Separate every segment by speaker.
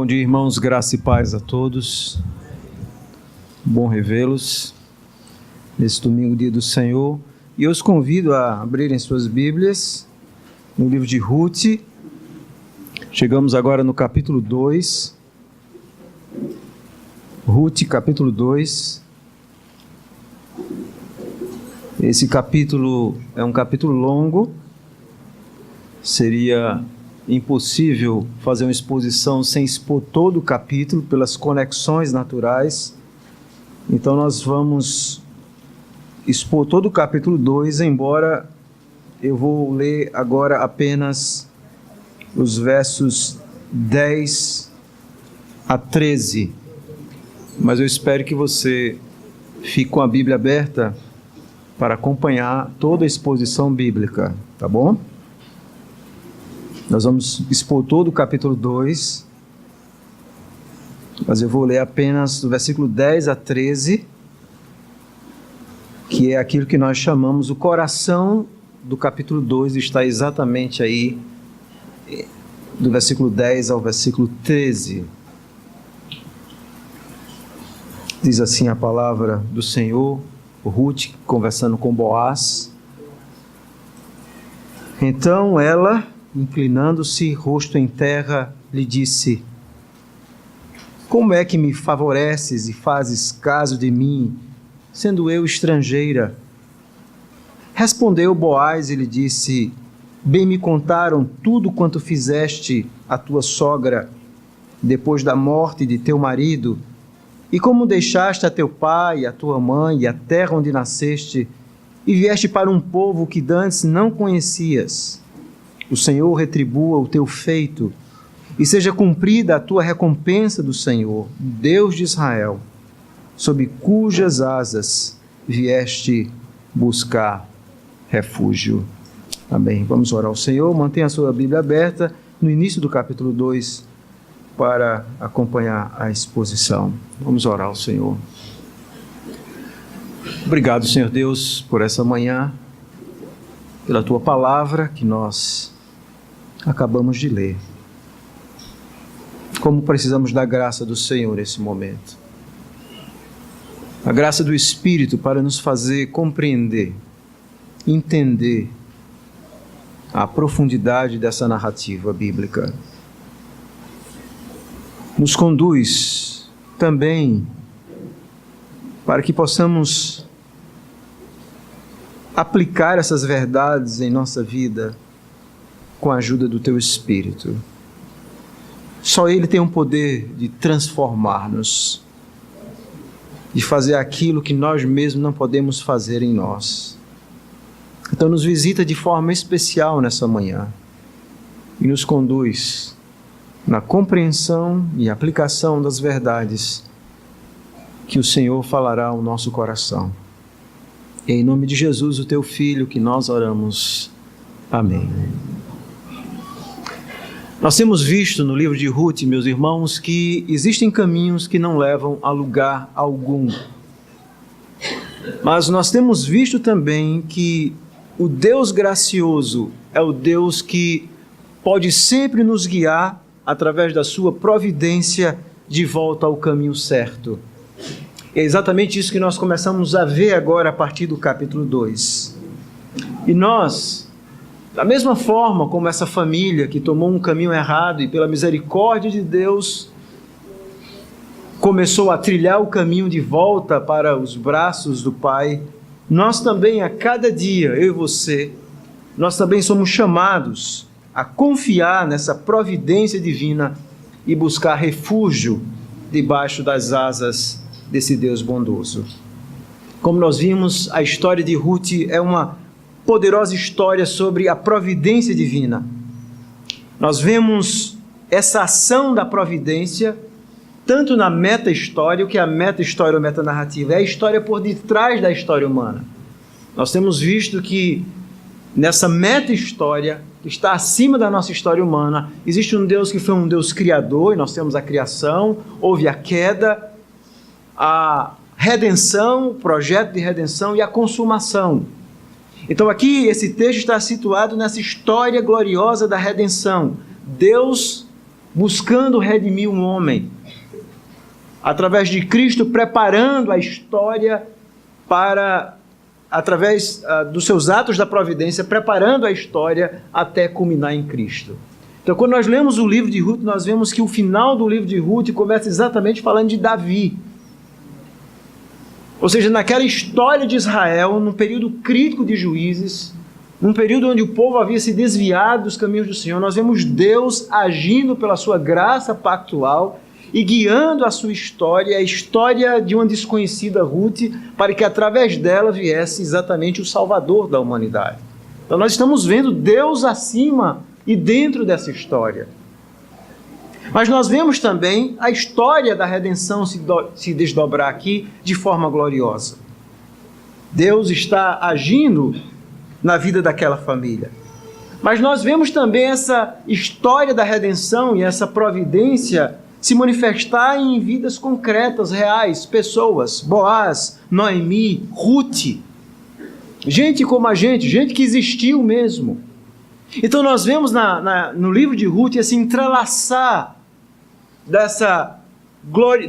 Speaker 1: Bom dia, irmãos, graça e paz a todos. Bom revê-los nesse domingo, dia do Senhor. E eu os convido a abrirem suas Bíblias no livro de Ruth. Chegamos agora no capítulo 2. Ruth, capítulo 2. Esse capítulo é um capítulo longo. Seria impossível fazer uma exposição sem expor todo o capítulo, pelas conexões naturais. Então nós vamos expor todo o capítulo 2, embora eu vou ler agora apenas os versos 10 a 13. Mas eu espero que você fique com a Bíblia aberta para acompanhar toda a exposição bíblica, tá bom? Nós vamos expor todo o capítulo 2, mas eu vou ler apenas do versículo 10 a 13, que é aquilo que nós chamamos o coração do capítulo 2, está exatamente aí, do versículo 10 ao versículo 13. Diz assim a palavra do Senhor, Ruth conversando com Boaz. Então ela, inclinando-se, rosto em terra, lhe disse: como é que me favoreces e fazes caso de mim, sendo eu estrangeira? Respondeu Boaz e lhe disse: bem me contaram tudo quanto fizeste à tua sogra, depois da morte de teu marido, e como deixaste a teu pai, a tua mãe e a terra onde nasceste, e vieste para um povo que dantes não conhecias. O Senhor retribua o teu feito, e seja cumprida a tua recompensa do Senhor, Deus de Israel, sob cujas asas vieste buscar refúgio. Amém. Vamos orar ao Senhor. Mantenha a sua Bíblia aberta no início do capítulo 2 para acompanhar a exposição. Vamos orar ao Senhor. Obrigado, Senhor Deus, por essa manhã, pela tua palavra que nós acabamos de ler. Como precisamos da graça do Senhor nesse momento. A graça do Espírito para nos fazer compreender, entender a profundidade dessa narrativa bíblica. Nos conduz também para que possamos aplicar essas verdades em nossa vida com a ajuda do Teu Espírito. Só Ele tem o poder de transformar-nos, de fazer aquilo que nós mesmos não podemos fazer em nós. Então nos visita de forma especial nessa manhã e nos conduz na compreensão e aplicação das verdades que o Senhor falará ao nosso coração. Em nome de Jesus, o Teu Filho, que nós oramos. Amém. Nós temos visto no livro de Ruth, meus irmãos, que existem caminhos que não levam a lugar algum. Mas nós temos visto também que o Deus gracioso é o Deus que pode sempre nos guiar através da sua providência de volta ao caminho certo. É exatamente isso que nós começamos a ver agora a partir do capítulo 2. E nós, da mesma forma como essa família que tomou um caminho errado e pela misericórdia de Deus começou a trilhar o caminho de volta para os braços do Pai, nós também a cada dia, eu e você, nós também somos chamados a confiar nessa providência divina e buscar refúgio debaixo das asas desse Deus bondoso. Como nós vimos, a história de Ruth é uma poderosa história sobre a providência divina. Nós vemos essa ação da providência tanto na meta-história, o que é a meta-história ou meta-narrativa? É a história por detrás da história humana. Nós temos visto que nessa meta-história, que está acima da nossa história humana, existe um Deus que foi um Deus criador, e nós temos a criação, houve a queda, a redenção, o projeto de redenção e a consumação. Então aqui esse texto está situado nessa história gloriosa da redenção. Deus buscando redimir um homem, através de Cristo, preparando a história para, através dos seus atos da providência, preparando a história até culminar em Cristo. Então, quando nós lemos o livro de Ruth, nós vemos que o final do livro de Ruth começa exatamente falando de Davi. Ou seja, naquela história de Israel, num período crítico de juízes, num período onde o povo havia se desviado dos caminhos do Senhor, nós vemos Deus agindo pela sua graça pactual e guiando a sua história, a história de uma desconhecida Ruth, para que através dela viesse exatamente o Salvador da humanidade. Então nós estamos vendo Deus acima e dentro dessa história. Mas nós vemos também a história da redenção se desdobrar aqui de forma gloriosa. Deus está agindo na vida daquela família. Mas nós vemos também essa história da redenção e essa providência se manifestar em vidas concretas, reais, pessoas, Boaz, Noemi, Ruth, gente como a gente que existiu mesmo. Então nós vemos no livro de Ruth esse entrelaçar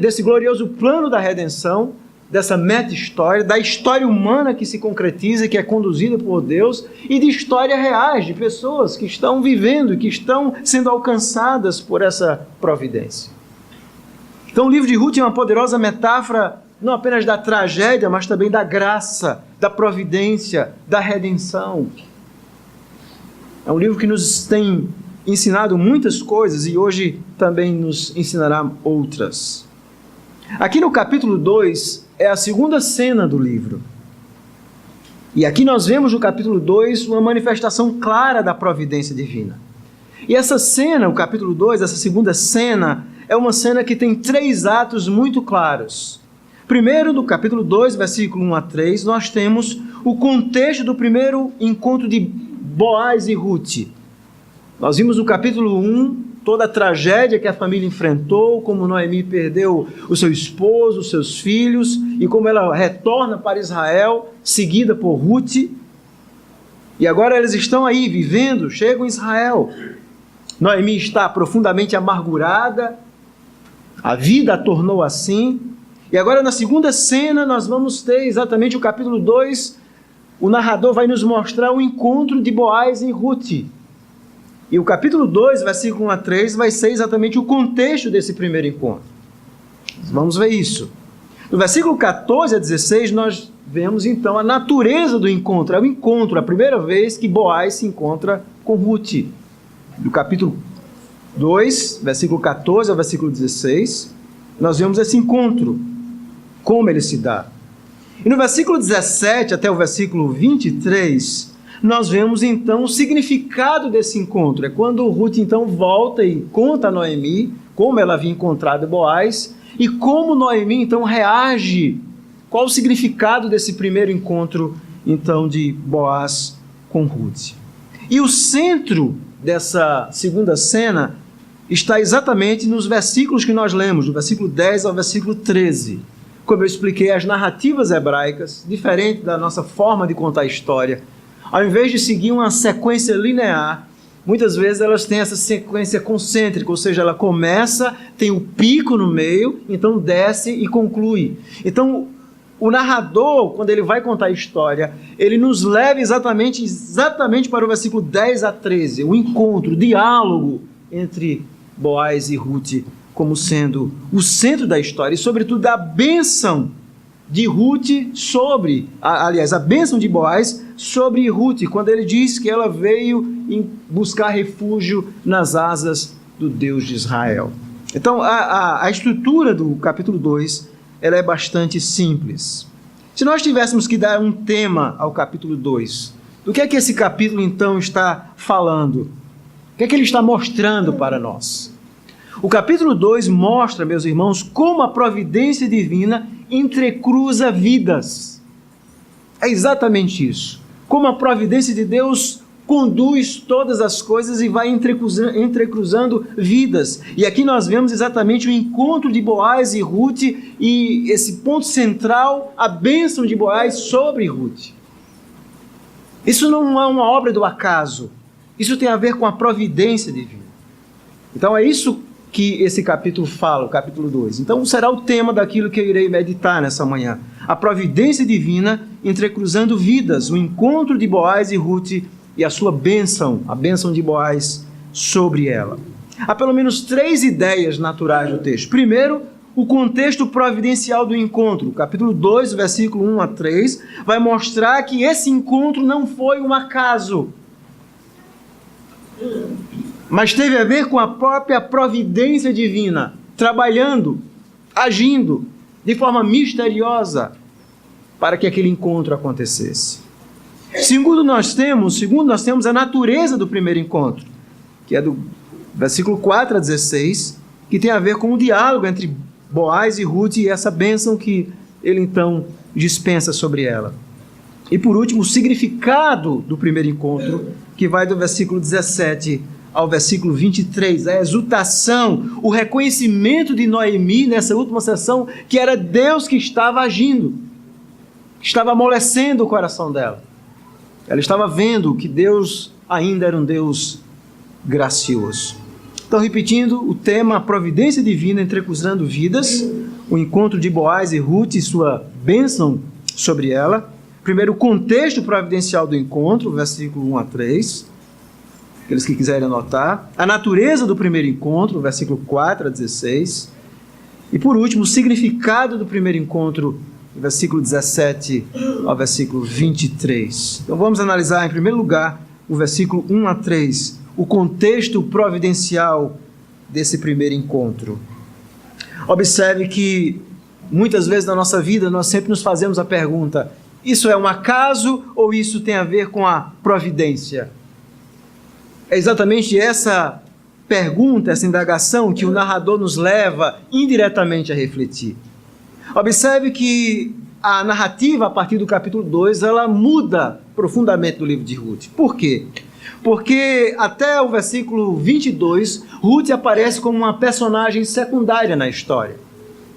Speaker 1: desse glorioso plano da redenção, dessa meta-história, da história humana que se concretiza, que é conduzida por Deus, e de histórias reais, de pessoas que estão vivendo, que estão sendo alcançadas por essa providência. Então o livro de Ruth é uma poderosa metáfora, não apenas da tragédia, mas também da graça, da providência, da redenção. É um livro que nos tem ensinado muitas coisas e hoje também nos ensinará outras. Aqui no capítulo 2 é a segunda cena do livro. E aqui nós vemos no capítulo 2 uma manifestação clara da providência divina. E essa cena, o capítulo 2, essa segunda cena, é uma cena que tem 3 atos muito claros. Primeiro, no capítulo 2, versículo 1 a 3, nós temos o contexto do primeiro encontro de Boaz e Ruth. Nós vimos no capítulo 1 toda a tragédia que a família enfrentou, como Noemi perdeu o seu esposo, os seus filhos, e como ela retorna para Israel, seguida por Ruth. E agora eles estão aí vivendo, chegam em Israel. Noemi está profundamente amargurada, a vida a tornou assim. E agora na segunda cena nós vamos ter exatamente o capítulo 2, o narrador vai nos mostrar o encontro de Boaz e Ruth. E o capítulo 2, versículo 1 a 3, vai ser exatamente o contexto desse primeiro encontro. Vamos ver isso. No versículo 14 a 16, nós vemos então a natureza do encontro. É o encontro, a primeira vez que Boaz se encontra com Ruth. No capítulo 2, versículo 14 ao versículo 16, nós vemos esse encontro, como ele se dá. E no versículo 17 até o versículo 23, nós vemos então o significado desse encontro. É quando Ruth então volta e conta a Noemi como ela havia encontrado Boaz e como Noemi então reage. Qual o significado desse primeiro encontro então de Boaz com Ruth? E o centro dessa segunda cena está exatamente nos versículos que nós lemos, do versículo 10 ao versículo 13. Como eu expliquei, as narrativas hebraicas, diferente da nossa forma de contar a história, ao invés de seguir uma sequência linear, muitas vezes elas têm essa sequência concêntrica, ou seja, ela começa, tem o pico no meio, então desce e conclui. Então, o narrador, quando ele vai contar a história, ele nos leva exatamente para o versículo 10 a 13, o encontro, o diálogo entre Boaz e Ruth, como sendo o centro da história e, sobretudo, da bênção de Ruth a bênção de Boaz sobre Ruth, quando ele diz que ela veio buscar refúgio nas asas do Deus de Israel. Então, a estrutura do capítulo 2, ela é bastante simples. Se nós tivéssemos que dar um tema ao capítulo 2, do que é que esse capítulo, então, está falando? O que é que ele está mostrando para nós? O capítulo 2 mostra, meus irmãos, como a providência divina entrecruza vidas. É exatamente isso. Como a providência de Deus conduz todas as coisas e vai entrecruzando vidas. E aqui nós vemos exatamente o encontro de Boaz e Ruth e esse ponto central, a bênção de Boaz sobre Ruth. Isso não é uma obra do acaso. Isso tem a ver com a providência divina. Então é isso que esse capítulo fala, o capítulo 2. Então será o tema daquilo que eu irei meditar nessa manhã. A providência divina entrecruzando vidas, o encontro de Boaz e Ruth e a sua bênção, a bênção de Boaz sobre ela. Há pelo menos 3 ideias naturais do texto. Primeiro, o contexto providencial do encontro. O capítulo 2, versículo 1 a 3, vai mostrar que esse encontro não foi um acaso, mas teve a ver com a própria providência divina, trabalhando, agindo de forma misteriosa para que aquele encontro acontecesse. Segundo, nós temos a natureza do primeiro encontro, que é do versículo 4 a 16, que tem a ver com o diálogo entre Boaz e Ruth e essa bênção que ele então dispensa sobre ela. E por último, o significado do primeiro encontro, que vai do versículo 17 ao versículo 23, a exultação, o reconhecimento de Noemi nessa última sessão, que era Deus que estava agindo, que estava amolecendo o coração dela. Ela estava vendo que Deus ainda era um Deus gracioso. Então, repetindo, o tema, a providência divina entrecruzando vidas, o encontro de Boaz e Ruth e sua bênção sobre ela. Primeiro, o contexto providencial do encontro, versículo 1 a 3, aqueles que quiserem anotar. A natureza do primeiro encontro, versículo 4 a 16. E por último, o significado do primeiro encontro, versículo 17 ao versículo 23. Então vamos analisar em primeiro lugar o versículo 1 a 3, o contexto providencial desse primeiro encontro. Observe que muitas vezes na nossa vida nós sempre nos fazemos a pergunta: isso é um acaso ou isso tem a ver com a providência? É exatamente essa pergunta, essa indagação que o narrador nos leva indiretamente a refletir. Observe que a narrativa, a partir do capítulo 2, ela muda profundamente do livro de Ruth. Por quê? Porque até o versículo 22, Ruth aparece como uma personagem secundária na história.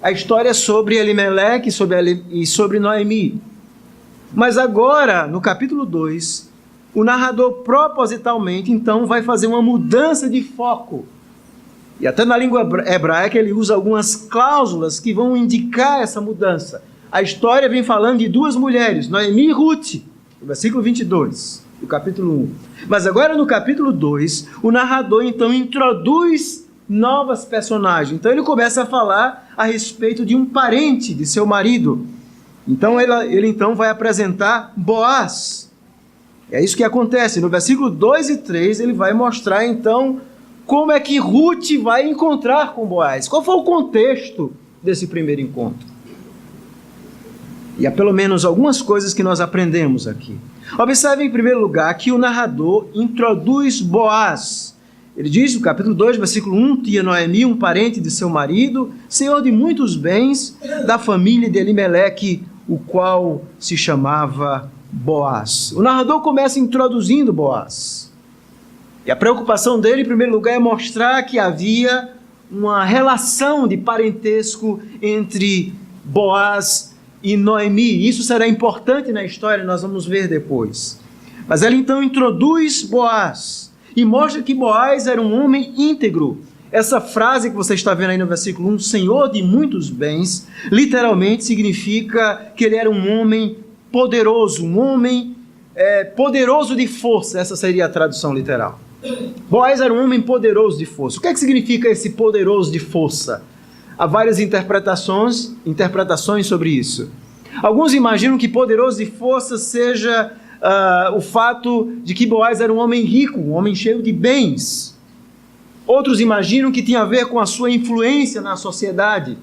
Speaker 1: A história é sobre Elimeleque e sobre Noemi. Mas agora, no capítulo 2, o narrador propositalmente, então, vai fazer uma mudança de foco. E até na língua hebraica ele usa algumas cláusulas que vão indicar essa mudança. A história vem falando de 2 mulheres, Noemi e Ruth, no versículo 22, do capítulo 1. Mas agora no capítulo 2, o narrador então introduz novas personagens. Então ele começa a falar a respeito de um parente de seu marido. Então ele então vai apresentar Boaz. É isso que acontece. No versículo 2 e 3 ele vai mostrar então como é que Ruth vai encontrar com Boaz. Qual foi o contexto desse primeiro encontro? E há pelo menos algumas coisas que nós aprendemos aqui. Observe em primeiro lugar que o narrador introduz Boaz. Ele diz no capítulo 2, versículo 1, tinha Noemi, um parente de seu marido, senhor de muitos bens, da família de Elimeleque, o qual se chamava Boaz. O narrador começa introduzindo Boaz. E a preocupação dele, em primeiro lugar, é mostrar que havia uma relação de parentesco entre Boaz e Noemi. Isso será importante na história, nós vamos ver depois. Mas ela então introduz Boaz e mostra que Boaz era um homem íntegro. Essa frase que você está vendo aí no versículo 1, senhor de muitos bens, literalmente significa que ele era um homem poderoso, um homem poderoso de força. Essa seria a tradução literal. Boaz era um homem poderoso de força. O que é que significa esse poderoso de força? Há várias interpretações sobre isso. Alguns imaginam que poderoso de força seja o fato de que Boaz era um homem rico, um homem cheio de bens. Outros imaginam que tinha a ver com a sua influência na sociedade.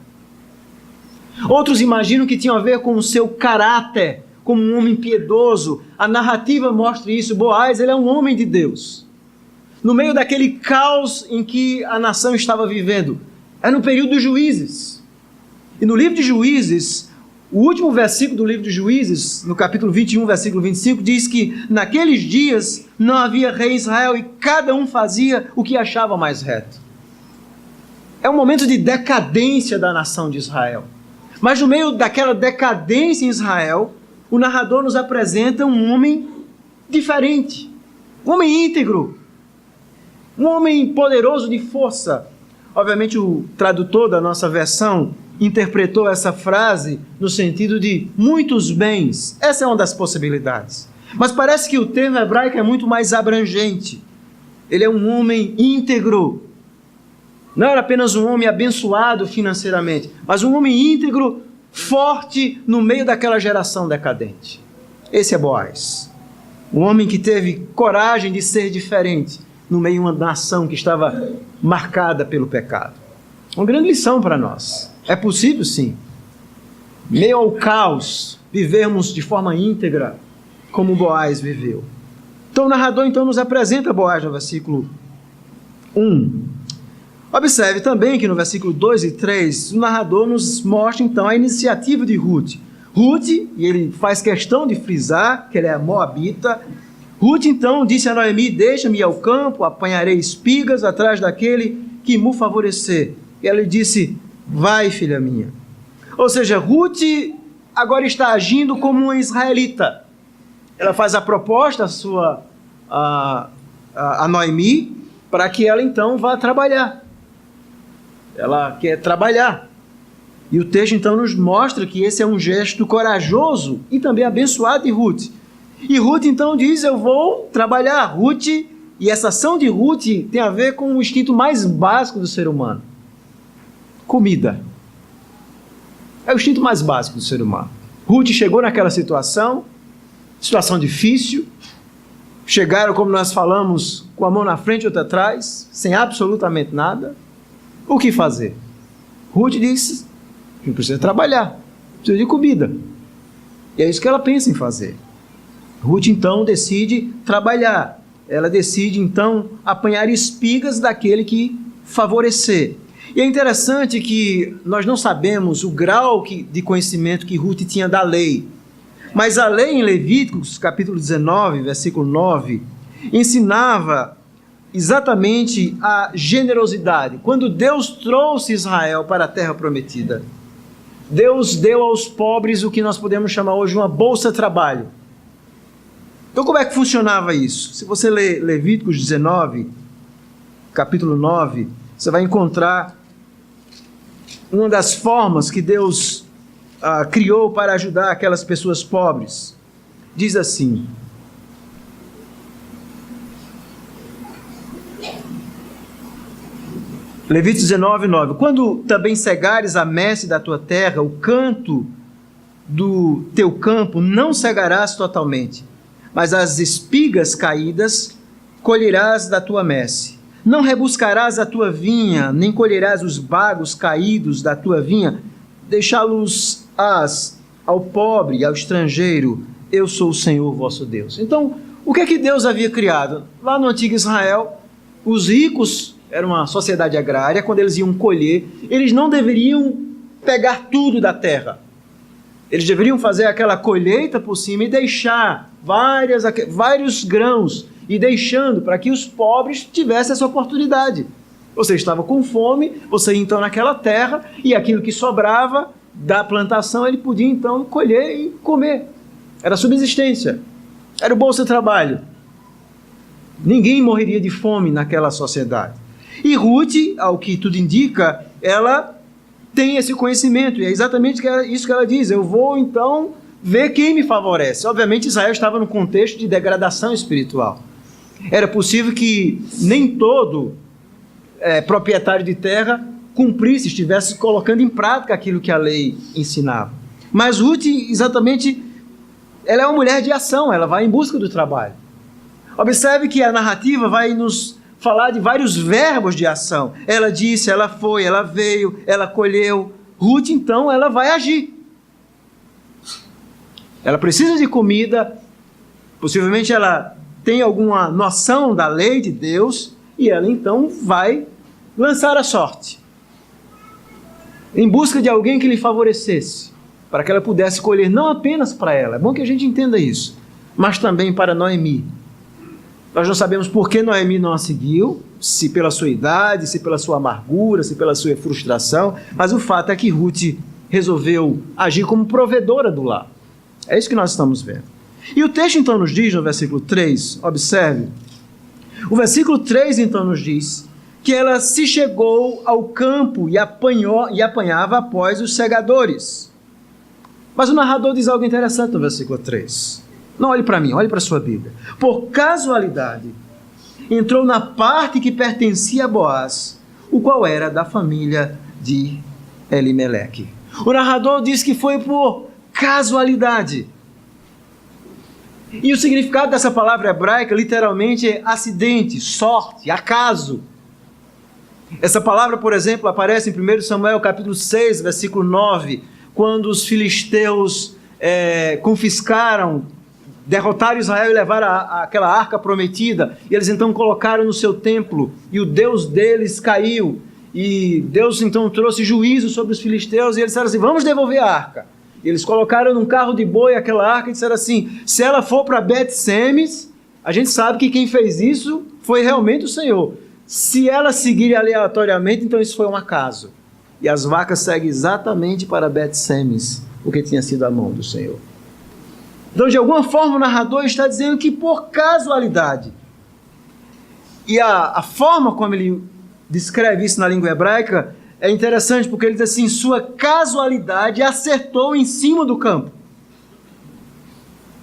Speaker 1: Outros imaginam que tinha a ver com o seu caráter, como um homem piedoso. A narrativa mostra isso. Boaz, ele é um homem de Deus. No meio daquele caos em que a nação estava vivendo. É no período dos Juízes. E no livro de Juízes, o último versículo do livro de Juízes, no capítulo 21, versículo 25, diz que naqueles dias não havia rei em Israel e cada um fazia o que achava mais reto. É um momento de decadência da nação de Israel. Mas no meio daquela decadência em Israel, o narrador nos apresenta um homem diferente, um homem íntegro, um homem poderoso de força, Obviamente o tradutor da nossa versão interpretou essa frase no sentido de muitos bens. Essa é uma das possibilidades. Mas parece que o termo hebraico é muito mais abrangente. Ele é um homem íntegro. Não era apenas um homem abençoado financeiramente, mas um homem íntegro, forte no meio daquela geração decadente. Esse é Boaz. Um homem que teve coragem de ser diferente no meio de uma nação que estava marcada pelo pecado. Uma grande lição para nós. É possível, sim, meio ao caos, vivermos de forma íntegra como Boaz viveu. Então o narrador nos apresenta Boaz no versículo 1. Observe também que no versículo 2 e 3, o narrador nos mostra então a iniciativa de Ruth. Ruth, e ele faz questão de frisar que ela é moabita, Ruth então disse a Noemi: deixa-me ir ao campo, apanharei espigas atrás daquele que me favorecer. E ela lhe disse: vai, filha minha. Ou seja, Ruth agora está agindo como uma israelita. Ela faz a proposta a Noemi para que ela então vá trabalhar. Ela quer trabalhar. E o texto então nos mostra que esse é um gesto corajoso e também abençoado de Ruth. E Ruth então diz: eu vou trabalhar. Ruth, e essa ação de Ruth tem a ver com o instinto mais básico do ser humano: comida. É o instinto mais básico do ser humano. Ruth chegou naquela situação difícil, chegaram, como nós falamos, com a mão na frente e outra atrás, sem absolutamente nada. O que fazer? Ruth disse: não precisa trabalhar, precisa de comida. E é isso que ela pensa em fazer. Ruth então decide trabalhar. Ela decide então apanhar espigas daquele que favorecer. E é interessante que nós não sabemos o grau de conhecimento que Ruth tinha da lei. Mas a lei em Levíticos, capítulo 19, versículo 9, ensinava exatamente a generosidade. Quando Deus trouxe Israel para a terra prometida, Deus deu aos pobres o que nós podemos chamar hoje uma bolsa-trabalho. Então como é que funcionava isso? Se você ler Levíticos 19, capítulo 9, você vai encontrar uma das formas que Deus criou para ajudar aquelas pessoas pobres. Diz assim: Levíticos 19, 9. Quando também cegares a messe da tua terra, o canto do teu campo não cegarás totalmente, mas as espigas caídas colherás da tua messe. Não rebuscarás a tua vinha, nem colherás os bagos caídos da tua vinha, deixá-los-ás ao pobre e ao estrangeiro. Eu sou o Senhor vosso Deus. Então, o que é que Deus havia criado? Lá no antigo Israel, os ricos, era uma sociedade agrária, quando eles iam colher, eles não deveriam pegar tudo da terra. Eles deveriam fazer aquela colheita por cima e deixar vários grãos, e deixando para que os pobres tivessem essa oportunidade. Você estava com fome, você ia então naquela terra, e aquilo que sobrava da plantação, ele podia então colher e comer. Era subsistência, era o bolsa-trabalho. Ninguém morreria de fome naquela sociedade. E Ruth, ao que tudo indica, ela tem esse conhecimento, e é exatamente isso que ela diz: eu vou então ver quem me favorece. Obviamente Israel estava num contexto de degradação espiritual. Era possível que nem todo proprietário de terra cumprisse, estivesse colocando em prática aquilo que a lei ensinava. Mas Ruth, exatamente, ela é uma mulher de ação, ela vai em busca do trabalho. Observe que a narrativa vai nos falar de vários verbos de ação. Ela disse, ela foi, ela veio, ela colheu. Ruth, então, ela vai agir. Ela precisa de comida, possivelmente ela tem alguma noção da lei de Deus, e ela então vai lançar a sorte, em busca de alguém que lhe favorecesse, para que ela pudesse colher não apenas para ela, é bom que a gente entenda isso, mas também para Noemi. Nós não sabemos por que Noemi não a seguiu, se pela sua idade, se pela sua amargura, se pela sua frustração, mas o fato é que Ruth resolveu agir como provedora do lar. É isso que nós estamos vendo. E o texto então nos diz, no versículo 3, observe, o versículo 3 então nos diz que ela se chegou ao campo e apanhava após os segadores. Mas o narrador diz algo interessante no versículo 3. Não olhe para mim, olhe para a sua Bíblia. Por casualidade, entrou na parte que pertencia a Boaz, o qual era da família de Elimeleque. O narrador diz que foi por casualidade. E o significado dessa palavra hebraica literalmente é acidente, sorte, acaso. Essa palavra, por exemplo, aparece em 1 Samuel capítulo 6, versículo 9, quando os filisteus confiscaram, derrotaram Israel e levaram aquela arca prometida, e eles então colocaram no seu templo, e o Deus deles caiu, e Deus então trouxe juízo sobre os filisteus, e eles disseram assim, vamos devolver a arca. E eles colocaram num carro de boi aquela arca e disseram assim, se ela for para Bet-Semes, a gente sabe que quem fez isso foi realmente o Senhor. Se ela seguir aleatoriamente, então isso foi um acaso. E as vacas seguem exatamente para Bet-Semes, o que tinha sido a mão do Senhor. Então, de alguma forma, o narrador está dizendo que por casualidade. E a forma como ele descreve isso na língua hebraica é interessante, porque ele diz assim, sua casualidade acertou em cima do campo.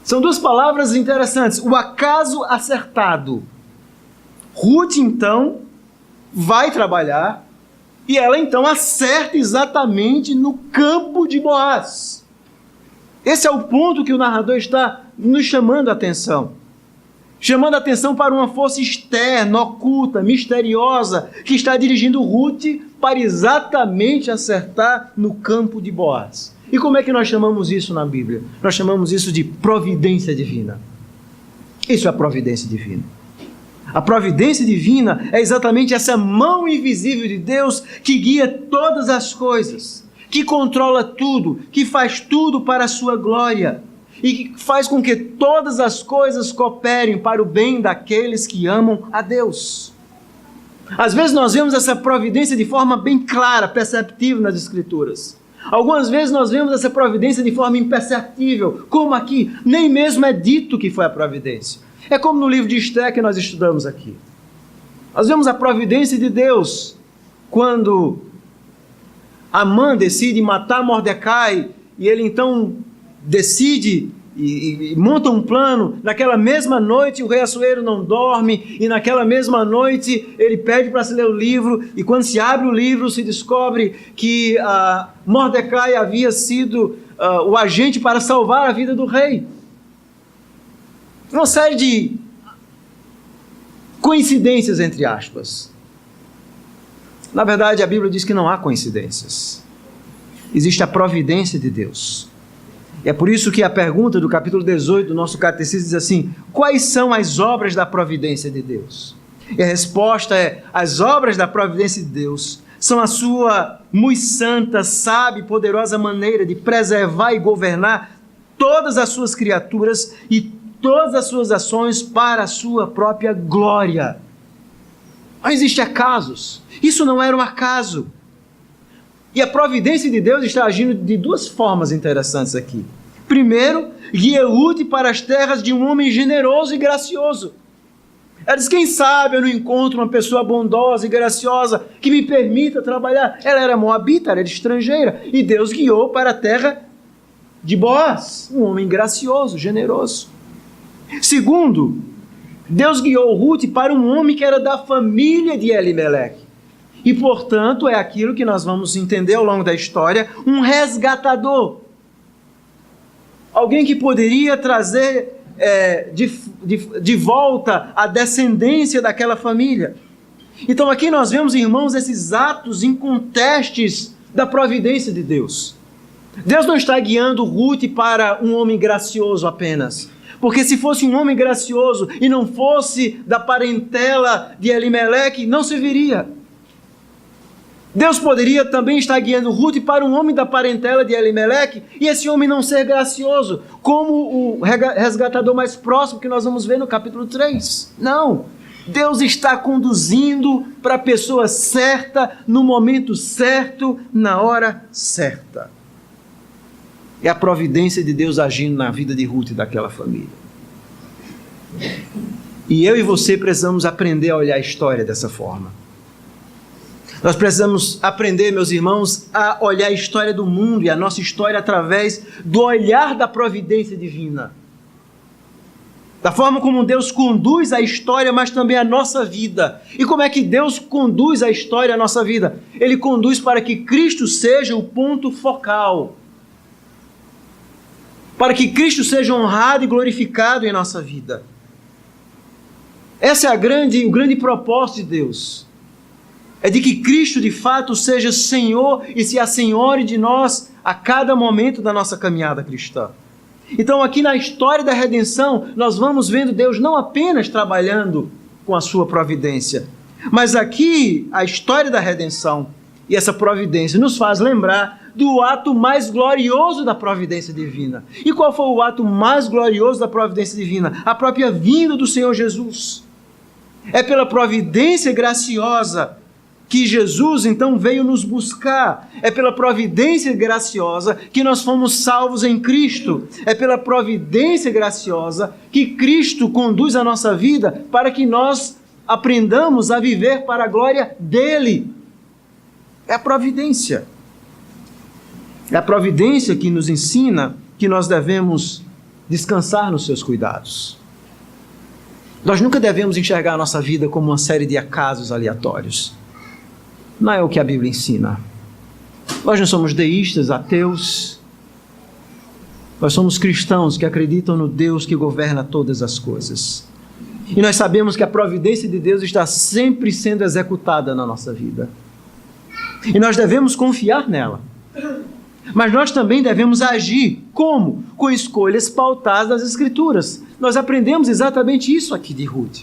Speaker 1: São duas palavras interessantes. O acaso acertado. Ruth, então, vai trabalhar e ela, então, acerta exatamente no campo de Boaz. Esse é o ponto que o narrador está nos chamando a atenção. Chamando a atenção para uma força externa, oculta, misteriosa, que está dirigindo Ruth para exatamente acertar no campo de Boaz. E como é que nós chamamos isso na Bíblia? Nós chamamos isso de providência divina. Isso é a providência divina. A providência divina é exatamente essa mão invisível de Deus que guia todas as coisas, que controla tudo, que faz tudo para a sua glória e que faz com que todas as coisas cooperem para o bem daqueles que amam a Deus. Às vezes nós vemos essa providência de forma bem clara, perceptível nas Escrituras. Algumas vezes nós vemos essa providência de forma imperceptível, como aqui, nem mesmo é dito que foi a providência. É como no livro de Esther que nós estudamos aqui. Nós vemos a providência de Deus quando Amã decide matar Mordecai e ele então decide e monta um plano. Naquela mesma noite o rei Assuero não dorme e naquela mesma noite ele pede para se ler o livro e quando se abre o livro se descobre que Mordecai havia sido o agente para salvar a vida do rei. Uma série de coincidências, entre aspas. Na verdade, a Bíblia diz que não há coincidências. Existe a providência de Deus. E é por isso que a pergunta do capítulo 18 do nosso catecismo diz assim, quais são as obras da providência de Deus? E a resposta é, as obras da providência de Deus são a sua muito santa, sábia e poderosa maneira de preservar e governar todas as suas criaturas e todas as suas ações para a sua própria glória. Não existe acasos. Isso não era um acaso. E a providência de Deus está agindo de duas formas interessantes aqui. Primeiro, guia Ruth para as terras de um homem generoso e gracioso. Ela diz, quem sabe eu não encontro uma pessoa bondosa e graciosa que me permita trabalhar. Ela era moabita, ela era estrangeira. E Deus guiou para a terra de Boaz, um homem gracioso, generoso. Segundo, Deus guiou Ruth para um homem que era da família de Elimeleque. E, portanto, é aquilo que nós vamos entender ao longo da história, um resgatador. Alguém que poderia trazer de volta a descendência daquela família. Então aqui nós vemos, irmãos, esses atos incontestes da providência de Deus. Deus não está guiando Ruth para um homem gracioso apenas. Porque se fosse um homem gracioso e não fosse da parentela de Elimeleque, não serviria. Deus poderia também estar guiando Ruth para um homem da parentela de Elimeleque e esse homem não ser gracioso, como o resgatador mais próximo que nós vamos ver no capítulo 3. Não, Deus está conduzindo para a pessoa certa, no momento certo, na hora certa. É a providência de Deus agindo na vida de Ruth e daquela família. E eu e você precisamos aprender a olhar a história dessa forma. Nós precisamos aprender, meus irmãos, a olhar a história do mundo e a nossa história através do olhar da providência divina. Da forma como Deus conduz a história, mas também a nossa vida. E como é que Deus conduz a história e a nossa vida? Ele conduz para que Cristo seja o ponto focal. Para que Cristo seja honrado e glorificado em nossa vida. Esse é o grande propósito de Deus. É de que Cristo de fato seja Senhor e se assenhore de nós a cada momento da nossa caminhada cristã. Então aqui na história da redenção, nós vamos vendo Deus não apenas trabalhando com a sua providência, mas aqui a história da redenção e essa providência nos faz lembrar do ato mais glorioso da providência divina. E qual foi o ato mais glorioso da providência divina? A própria vinda do Senhor Jesus. É pela providência graciosa que Jesus então veio nos buscar. É pela providência graciosa que nós fomos salvos em Cristo. É pela providência graciosa que Cristo conduz a nossa vida para que nós aprendamos a viver para a glória dele. É a providência. É a providência que nos ensina que nós devemos descansar nos seus cuidados. Nós nunca devemos enxergar a nossa vida como uma série de acasos aleatórios. Não é o que a Bíblia ensina. Nós não somos deístas, ateus. Nós somos cristãos que acreditam no Deus que governa todas as coisas. E nós sabemos que a providência de Deus está sempre sendo executada na nossa vida. E nós devemos confiar nela. Mas nós também devemos agir. Como? Com escolhas pautadas nas Escrituras. Nós aprendemos exatamente isso aqui de Ruth.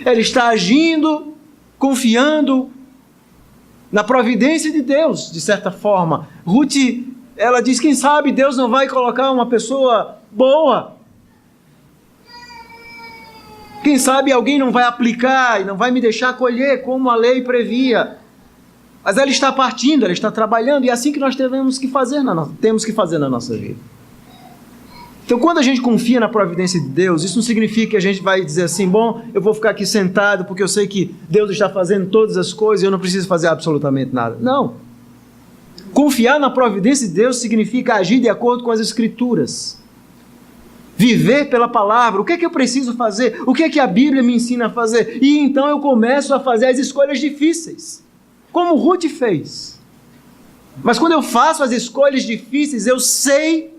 Speaker 1: Ela está agindo, confiando na providência de Deus, de certa forma. Ruth, ela diz, quem sabe Deus não vai colocar uma pessoa boa. Quem sabe alguém não vai aplicar e não vai me deixar colher como a lei previa. Mas ela está partindo, ela está trabalhando, e é assim que nós temos que fazer na nossa vida. Então, quando a gente confia na providência de Deus, isso não significa que a gente vai dizer assim, bom, eu vou ficar aqui sentado porque eu sei que Deus está fazendo todas as coisas e eu não preciso fazer absolutamente nada. Não. Confiar na providência de Deus significa agir de acordo com as Escrituras. Viver pela palavra. O que é que eu preciso fazer? O que é que a Bíblia me ensina a fazer? E então eu começo a fazer as escolhas difíceis, como Ruth fez. Mas quando eu faço as escolhas difíceis, eu sei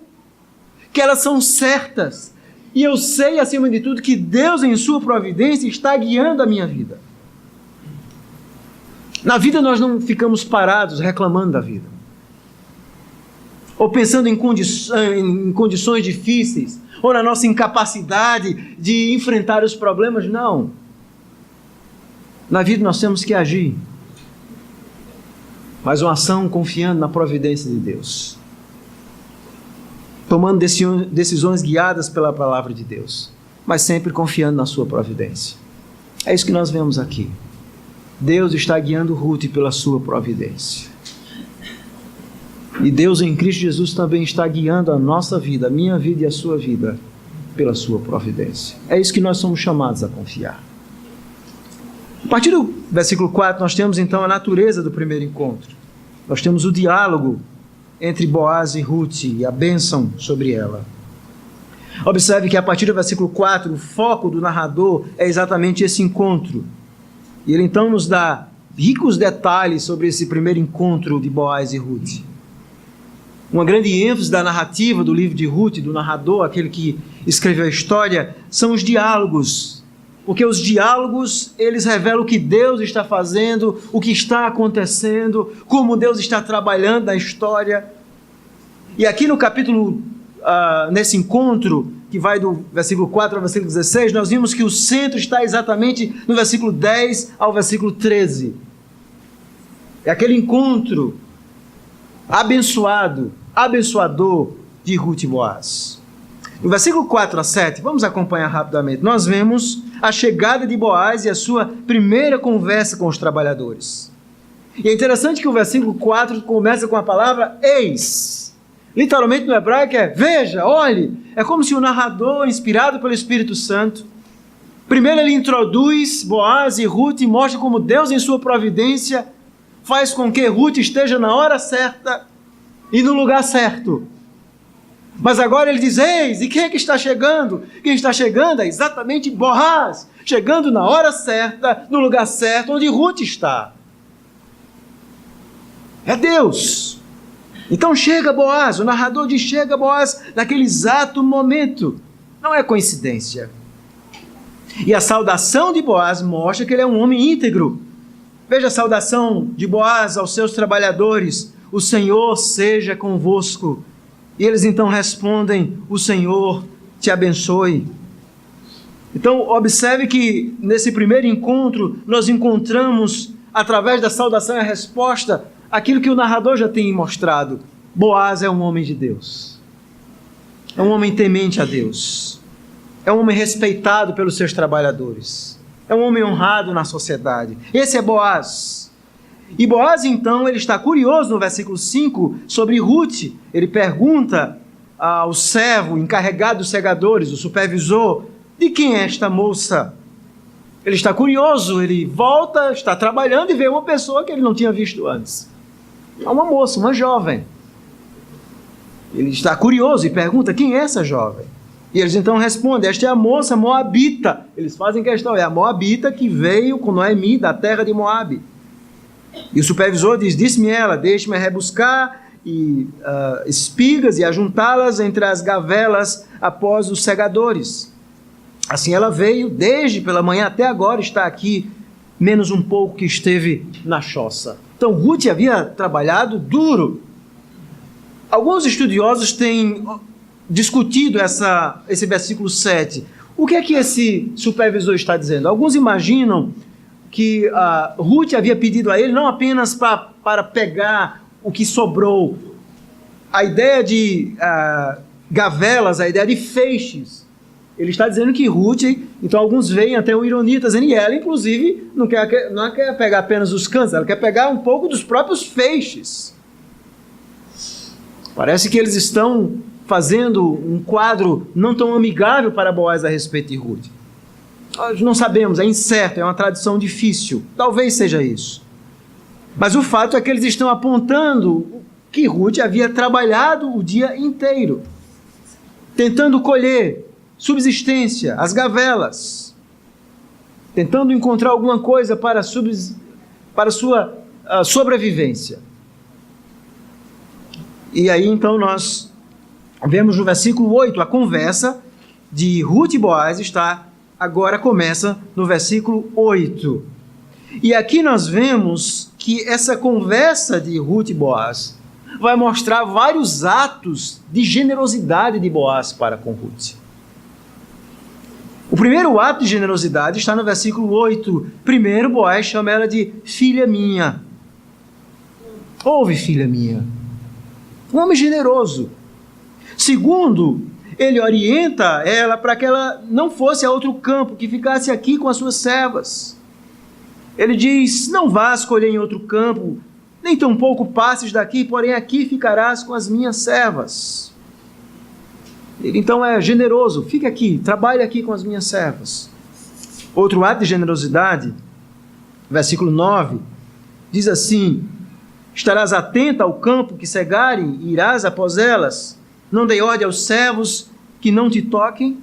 Speaker 1: que elas são certas. E eu sei, acima de tudo, que Deus, em sua providência, está guiando a minha vida. Na vida nós não ficamos parados reclamando da vida. Ou pensando em condições difíceis, ou na nossa incapacidade de enfrentar os problemas. Não. Na vida nós temos que agir. Mas uma ação confiando na providência de Deus. Tomando decisões guiadas pela palavra de Deus, mas sempre confiando na sua providência. É isso que nós vemos aqui. Deus está guiando Ruth pela sua providência. E Deus em Cristo Jesus também está guiando a nossa vida, a minha vida e a sua vida, pela sua providência. É isso que nós somos chamados a confiar. A partir do versículo 4, nós temos então a natureza do primeiro encontro. Nós temos o diálogo entre Boaz e Ruth e a bênção sobre ela. Observe que a partir do versículo 4, o foco do narrador é exatamente esse encontro. E ele então nos dá ricos detalhes sobre esse primeiro encontro de Boaz e Ruth. Uma grande ênfase da narrativa do livro de Ruth, do narrador, aquele que escreveu a história, são os diálogos. Porque os diálogos, eles revelam o que Deus está fazendo, o que está acontecendo, como Deus está trabalhando na história. E aqui no capítulo, nesse encontro, que vai do versículo 4 ao versículo 16, nós vimos que o centro está exatamente no versículo 10 ao versículo 13. É aquele encontro abençoador de Ruth e Boaz. No versículo 4 a 7, vamos acompanhar rapidamente, nós vemos a chegada de Boaz e a sua primeira conversa com os trabalhadores. E é interessante que o versículo 4 começa com a palavra eis. Literalmente no hebraico é veja, olhe. É como se o narrador, inspirado pelo Espírito Santo, primeiro ele introduz Boaz e Ruth e mostra como Deus em sua providência faz com que Ruth esteja na hora certa e no lugar certo. Mas agora ele diz: eis, e quem é que está chegando? Quem está chegando é exatamente Boaz, chegando na hora certa, no lugar certo, onde Ruth está. É Deus. Então chega Boaz, o narrador diz: chega Boaz naquele exato momento. Não é coincidência. E a saudação de Boaz mostra que ele é um homem íntegro. Veja a saudação de Boaz aos seus trabalhadores: o Senhor seja convosco. E eles então respondem: o Senhor te abençoe. Então observe que nesse primeiro encontro nós encontramos, através da saudação e a resposta, aquilo que o narrador já tem mostrado. Boaz é um homem de Deus. É um homem temente a Deus. É um homem respeitado pelos seus trabalhadores. É um homem honrado na sociedade. Esse é Boaz. E Boaz, então, ele está curioso no versículo 5 sobre Ruth. Ele pergunta ao servo encarregado dos segadores, o supervisor: de quem é esta moça? Ele está curioso, ele volta, está trabalhando e vê uma pessoa que ele não tinha visto antes. É uma moça, uma jovem. Ele está curioso e pergunta: quem é essa jovem? E eles então respondem: esta é a moça moabita. Eles fazem questão: é a moabita que veio com Noemi da terra de Moabe. E o supervisor diz: disse-me ela, deixe-me rebuscar espigas e ajuntá-las entre as gavelas após os segadores. Assim ela veio, desde pela manhã até agora está aqui, menos um pouco que esteve na choça. Então Ruth havia trabalhado duro. Alguns estudiosos têm discutido esse versículo 7. O que é que esse supervisor está dizendo? Alguns imaginam que Ruth havia pedido a ele não apenas para pegar o que sobrou. A ideia de gavelas, a ideia de feixes. Ele está dizendo que Ruth, então alguns veem até o ironia, dizendo, e ela inclusive não quer pegar apenas os cantos, ela quer pegar um pouco dos próprios feixes. Parece que eles estão fazendo um quadro não tão amigável para Boaz a respeito de Ruth. Nós não sabemos, é incerto, é uma tradição difícil. Talvez seja isso. Mas o fato é que eles estão apontando que Ruth havia trabalhado o dia inteiro, tentando colher subsistência, as gavelas, tentando encontrar alguma coisa para sua sobrevivência. E aí então nós vemos no versículo 8, a conversa de Ruth e Boaz agora começa no versículo 8. E aqui nós vemos que essa conversa de Ruth e Boaz vai mostrar vários atos de generosidade de Boaz para com Ruth. O primeiro ato de generosidade está no versículo 8. Primeiro, Boaz chama ela de filha minha. Ouve, filha minha. Um homem generoso. Segundo, ele orienta ela para que ela não fosse a outro campo, que ficasse aqui com as suas servas. Ele diz: não vás colher em outro campo, nem tampouco passes daqui, porém aqui ficarás com as minhas servas. Ele então é generoso: fica aqui, trabalhe aqui com as minhas servas. Outro ato de generosidade, versículo 9, diz assim: estarás atenta ao campo que cegarem e irás após elas. Não dei ordem aos servos que não te toquem.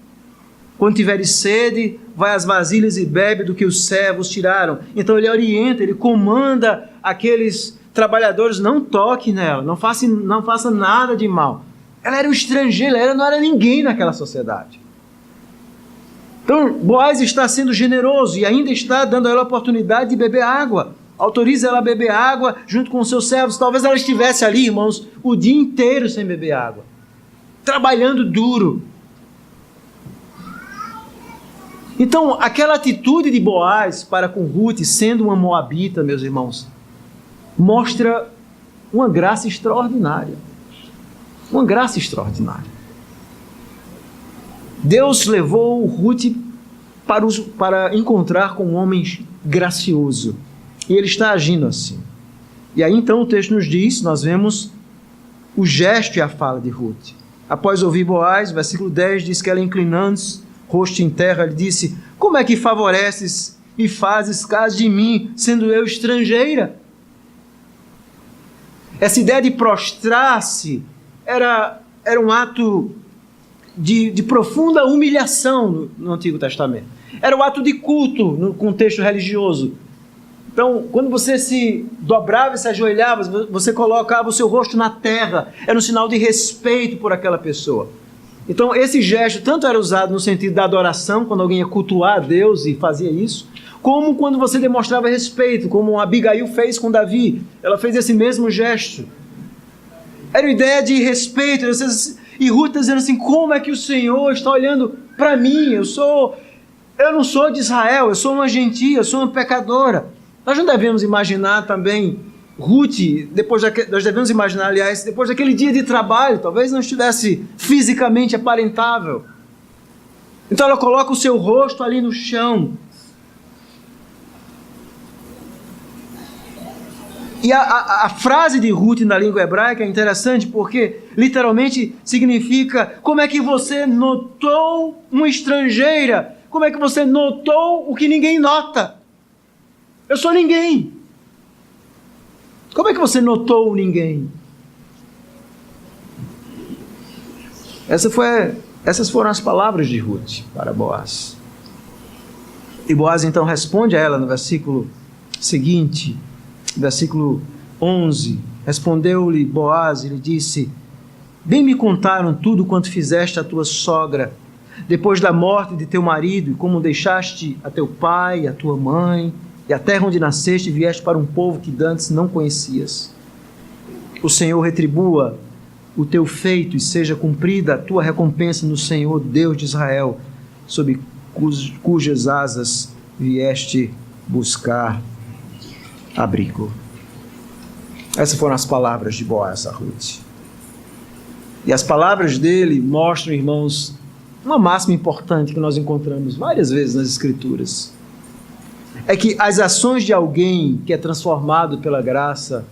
Speaker 1: Quando tiveres sede, vai às vasilhas e bebe do que os servos tiraram. Então ele orienta, ele comanda aqueles trabalhadores: não toque nela, não faça nada de mal. Ela era um estrangeiro, ela não era ninguém naquela sociedade. Então Boaz está sendo generoso e ainda está dando a ela a oportunidade de beber água. Autoriza ela a beber água junto com os seus servos. Talvez ela estivesse ali, irmãos, o dia inteiro sem beber água, trabalhando duro. Então, aquela atitude de Boaz para com Ruth, sendo uma moabita, meus irmãos, mostra uma graça extraordinária. Uma graça extraordinária. Deus levou Ruth para encontrar com um homem gracioso. E ele está agindo assim. E aí então o texto nos diz, nós vemos o gesto e a fala de Ruth. Após ouvir Boaz, versículo 10 diz que ela, inclinando-se, rosto em terra, lhe disse: como é que favoreces e fazes caso de mim, sendo eu estrangeira? Essa ideia de prostrar-se era um ato de profunda humilhação no Antigo Testamento. Era um ato de culto no contexto religioso. Então, quando você se dobrava e se ajoelhava, você colocava o seu rosto na terra. Era um sinal de respeito por aquela pessoa. Então, esse gesto tanto era usado no sentido da adoração, quando alguém ia cultuar a Deus e fazia isso, como quando você demonstrava respeito, como Abigail fez com Davi. Ela fez esse mesmo gesto. Era uma ideia de respeito. E Ruth está dizendo assim, como é que o Senhor está olhando para mim? Eu não sou de Israel, eu sou uma gentia, eu sou uma pecadora. Nós não devemos imaginar também Ruth, nós devemos imaginar, aliás, depois daquele dia de trabalho, talvez não estivesse fisicamente aparentável. Então ela coloca o seu rosto ali no chão. E a frase de Ruth na língua hebraica é interessante porque literalmente significa: como é que você notou uma estrangeira? Como é que você notou o que ninguém nota? Eu sou ninguém. Como é que você notou o ninguém? Essas foram as palavras de Ruth para Boaz. E Boaz então responde a ela no versículo seguinte, versículo 11. Respondeu-lhe Boaz e lhe disse: bem me contaram tudo quanto fizeste à tua sogra, depois da morte de teu marido, e como deixaste a teu pai, a tua mãe, e a terra onde nasceste, e vieste para um povo que dantes não conhecias. O Senhor retribua o teu feito, e seja cumprida a tua recompensa no Senhor, Deus de Israel, sob cujas asas vieste buscar abrigo. Essas foram as palavras de Boaz a Ruth. E as palavras dele mostram, irmãos, uma máxima importante que nós encontramos várias vezes nas Escrituras. É que as ações de alguém que é transformado pela graça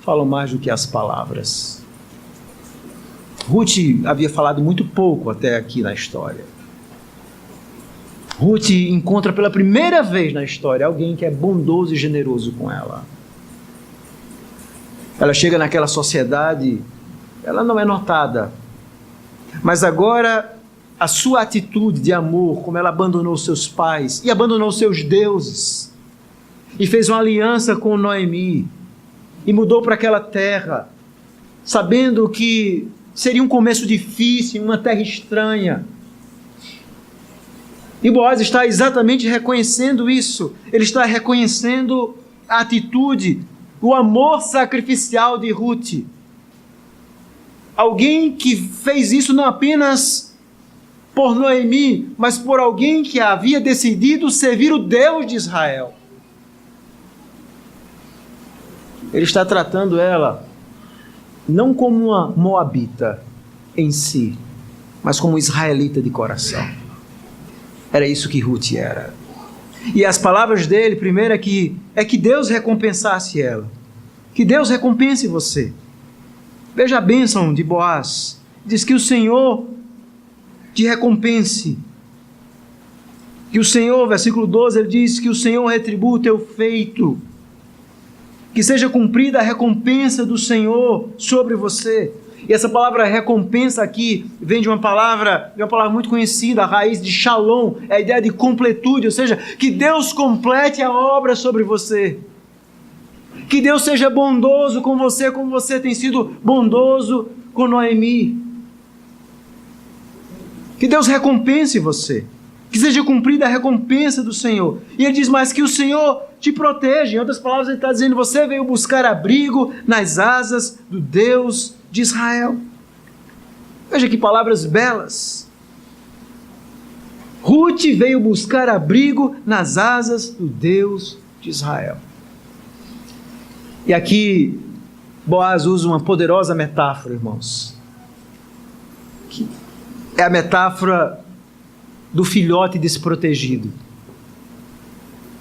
Speaker 1: falam mais do que as palavras. Ruth havia falado muito pouco até aqui na história. Ruth encontra pela primeira vez na história alguém que é bondoso e generoso com ela. Ela chega naquela sociedade, ela não é notada, mas agora a sua atitude de amor, como ela abandonou seus pais e abandonou seus deuses, e fez uma aliança com Noemi, e mudou para aquela terra, sabendo que seria um começo difícil, em uma terra estranha. E Boaz está exatamente reconhecendo isso. Ele está reconhecendo a atitude, o amor sacrificial de Ruth. Alguém que fez isso não apenas por Noemi, mas por alguém que havia decidido servir o Deus de Israel. Ele está tratando ela não como uma moabita em si, mas como israelita de coração. Era isso que Ruth era. E as palavras dele, primeiro, é que Deus recompensasse ela. Que Deus recompense você. Veja a bênção de Boaz. Diz que o Senhor te recompense. Que o Senhor, versículo 12, ele diz que o Senhor retribua o teu feito. Que seja cumprida a recompensa do Senhor sobre você. E essa palavra recompensa aqui vem de uma palavra muito conhecida, a raiz de shalom, é a ideia de completude, ou seja, que Deus complete a obra sobre você. Que Deus seja bondoso com você, como você tem sido bondoso com Noemi. Que Deus recompense você. Que seja cumprida a recompensa do Senhor. E ele diz mais que o Senhor te protege. Em outras palavras, ele está dizendo: você veio buscar abrigo nas asas do Deus de Israel. Veja que palavras belas. Ruth veio buscar abrigo nas asas do Deus de Israel. E aqui Boaz usa uma poderosa metáfora, irmãos. É a metáfora do filhote desprotegido.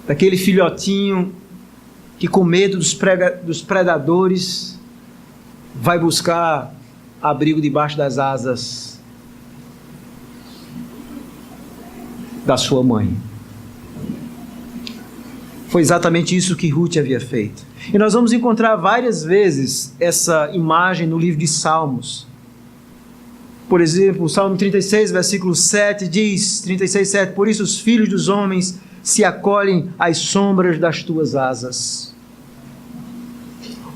Speaker 1: Daquele filhotinho que, com medo dos predadores, vai buscar abrigo debaixo das asas da sua mãe. Foi exatamente isso que Ruth havia feito. E nós vamos encontrar várias vezes essa imagem no livro de Salmos. Por exemplo, o Salmo 36, versículo 7 diz, 36:7, por isso os filhos dos homens se acolhem às sombras das tuas asas.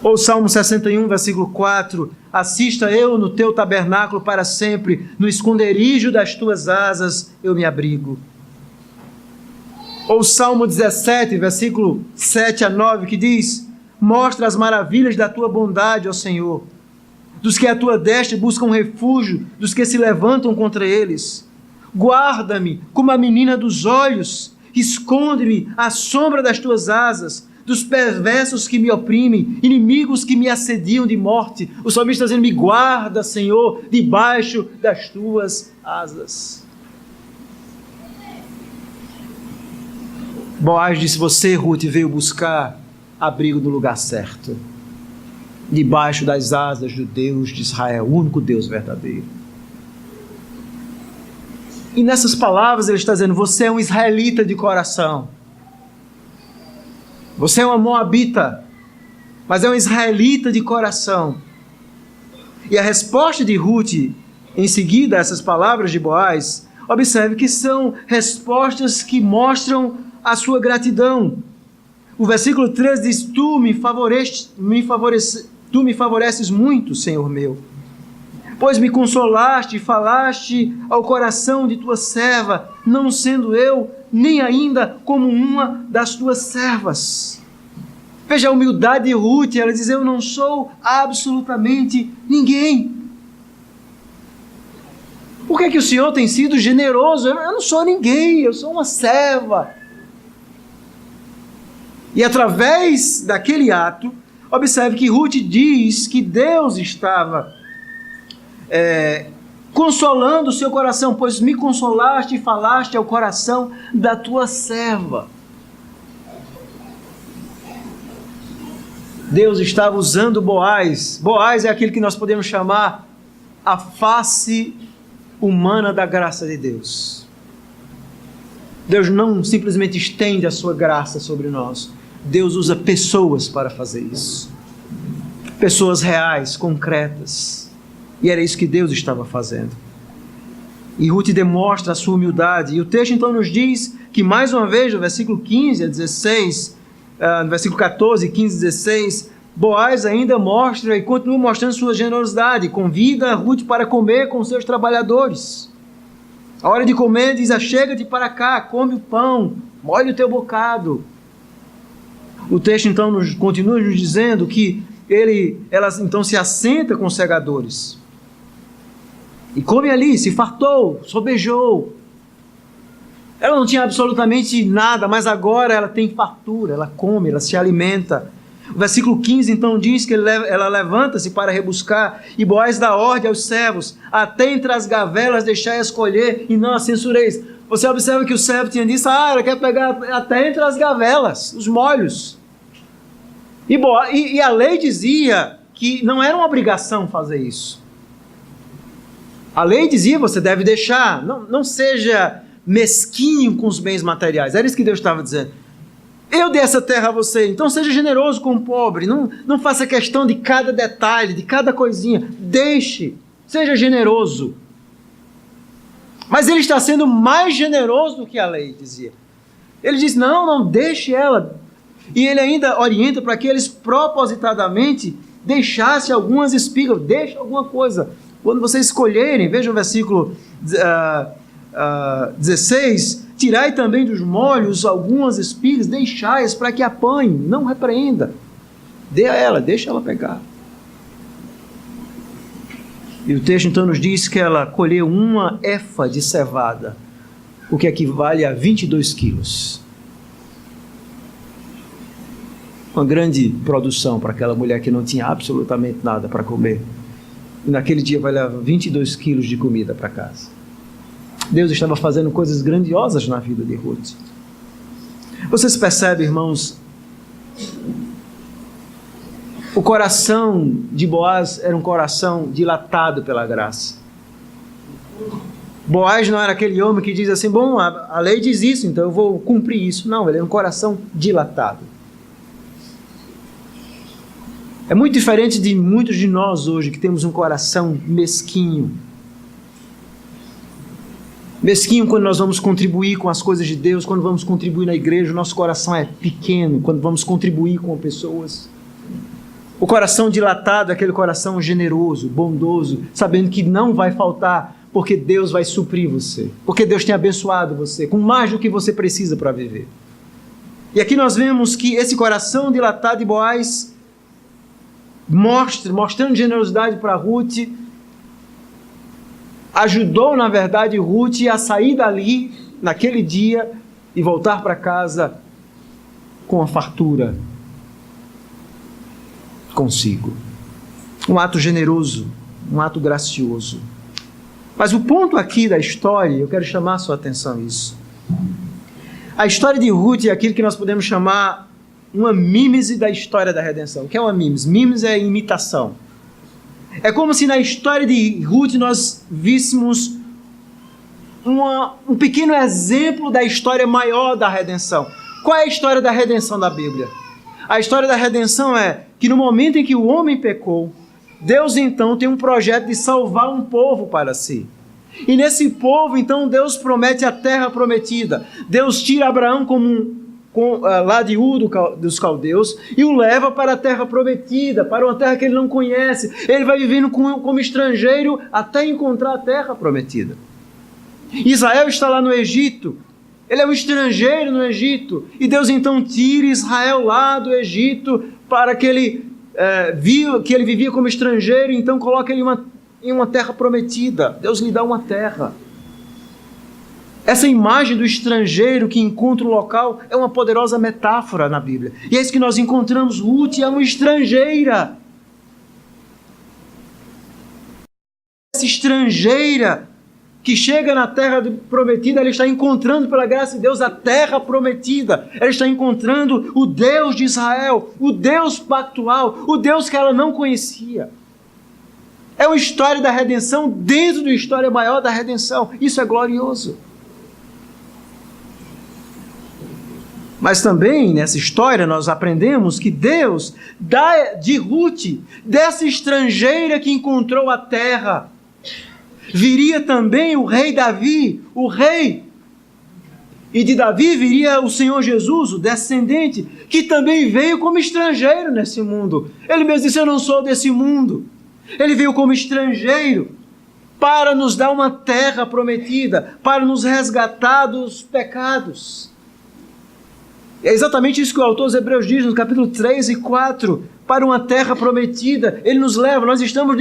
Speaker 1: Ou Salmo 61, versículo 4, assista eu no teu tabernáculo para sempre, no esconderijo das tuas asas eu me abrigo. Ou Salmo 17, versículo 7 a 9, que diz, mostra as maravilhas da tua bondade, ó Senhor, dos que à tua destra buscam refúgio, dos que se levantam contra eles. Guarda-me como a menina dos olhos, esconde-me à sombra das tuas asas, dos perversos que me oprimem, inimigos que me assediam de morte. O salmista está dizendo, me guarda, Senhor, debaixo das tuas asas. Boaz disse, você, Ruth, veio buscar abrigo no lugar certo, debaixo das asas do Deus de Israel, o único Deus verdadeiro. E nessas palavras ele está dizendo, você é um israelita de coração. Você é uma moabita, mas é um israelita de coração. E a resposta de Ruth, em seguida a essas palavras de Boaz, observe que são respostas que mostram a sua gratidão. O versículo 13 diz, tu me favoreces muito, Senhor meu, pois me consolaste e falaste ao coração de tua serva, não sendo eu nem ainda como uma das tuas servas. Veja a humildade de Ruth, ela diz, eu não sou absolutamente ninguém. Por que o Senhor tem sido generoso? Eu não sou ninguém, eu sou uma serva. E através daquele ato, observe que Ruth diz que Deus estava consolando o seu coração, pois me consolaste e falaste ao coração da tua serva. Deus estava usando Boaz. Boaz é aquele que nós podemos chamar a face humana da graça de Deus. Deus não simplesmente estende a sua graça sobre nós. Deus usa pessoas para fazer isso. Pessoas reais, concretas. E era isso que Deus estava fazendo. E Ruth demonstra a sua humildade. E o texto então nos diz que mais uma vez, no versículo 15 a 16, no versículo 14, 15 e 16, Boaz ainda mostra e continua mostrando sua generosidade. Convida Ruth para comer com seus trabalhadores. A hora de comer diz, chega-te para cá, come o pão, molhe o teu bocado. O texto então continua nos dizendo que ela então se assenta com os segadores. E come ali, se fartou, sobejou. Ela não tinha absolutamente nada, mas agora ela tem fartura, ela come, ela se alimenta. O versículo 15 então diz que ela levanta-se para rebuscar, e Boaz dá ordem aos servos, até entre as gavelas deixai escolher e não a censureis. Você observa que o servo tinha dito, ela quer pegar até entre as gavelas, os molhos. E a lei dizia que não era uma obrigação fazer isso. A lei dizia, você deve deixar, não seja mesquinho com os bens materiais. Era isso que Deus estava dizendo. Eu dei essa terra a você, então seja generoso com o pobre, não faça questão de cada detalhe, de cada coisinha. Deixe, seja generoso. Mas ele está sendo mais generoso do que a lei dizia. Ele diz, não, deixe ela. E ele ainda orienta para que eles propositadamente deixassem algumas espigas, deixe alguma coisa. Quando vocês escolherem, veja o versículo 16, tirai também dos molhos algumas espigas, deixai-as para que apanhe, não repreenda. Dê a ela, deixa ela pegar. E o texto então nos diz que ela colheu uma efa de cevada, o que equivale a 22 quilos. Uma grande produção para aquela mulher que não tinha absolutamente nada para comer. E naquele dia vai levar 22 quilos de comida para casa. Deus estava fazendo coisas grandiosas na vida de Ruth. Vocês percebem, irmãos, o coração de Boaz era um coração dilatado pela graça. Boaz não era aquele homem que diz assim, bom, a lei diz isso, então eu vou cumprir isso. Não, ele era um coração dilatado. É muito diferente de muitos de nós hoje que temos um coração mesquinho. Mesquinho quando nós vamos contribuir com as coisas de Deus, quando vamos contribuir na igreja, o nosso coração é pequeno, quando vamos contribuir com pessoas. O coração dilatado é aquele coração generoso, bondoso, sabendo que não vai faltar, porque Deus vai suprir você, porque Deus tem abençoado você com mais do que você precisa para viver. E aqui nós vemos que esse coração dilatado de Boaz, mostrando generosidade para Ruth, ajudou, na verdade, Ruth a sair dali, naquele dia, e voltar para casa com a fartura consigo. Um ato generoso, um ato gracioso. Mas o ponto aqui da história, eu quero chamar a sua atenção a isso. A história de Ruth é aquilo que nós podemos chamar uma mímese da história da redenção. O que é uma mímese? Mímese é imitação. É como se na história de Ruth nós víssemos um pequeno exemplo da história maior da redenção. Qual é a história da redenção da Bíblia? A história da redenção é que no momento em que o homem pecou, Deus então tem um projeto de salvar um povo para si. E nesse povo, então, Deus promete a terra prometida. Deus tira Abraão lá de Ur dos caldeus e o leva para a terra prometida, para uma terra que ele não conhece. Ele vai vivendo como estrangeiro até encontrar a terra prometida. Israel está lá no Egito. Ele é um estrangeiro no Egito. E Deus então tira Israel lá do Egito para que ele vivia como estrangeiro, e então coloca ele em uma terra prometida. Deus lhe dá uma terra. Essa imagem do estrangeiro que encontra o local é uma poderosa metáfora na Bíblia. E é isso que nós encontramos. Ruth é uma estrangeira. Essa estrangeira que chega na terra prometida, ela está encontrando pela graça de Deus a terra prometida. Ela está encontrando o Deus de Israel, o Deus pactual, o Deus que ela não conhecia. É uma história da redenção dentro da história maior da redenção. Isso é glorioso. Mas também nessa história nós aprendemos que Deus dá de Ruth, dessa estrangeira que encontrou a terra, viria também o rei Davi, o rei. E de Davi viria o Senhor Jesus, o descendente, que também veio como estrangeiro nesse mundo. Ele mesmo disse: eu não sou desse mundo. Ele veio como estrangeiro para nos dar uma terra prometida, para nos resgatar dos pecados. É exatamente isso que o autor dos Hebreus diz no capítulo 3 e 4, para uma terra prometida. Ele nos leva, nós estamos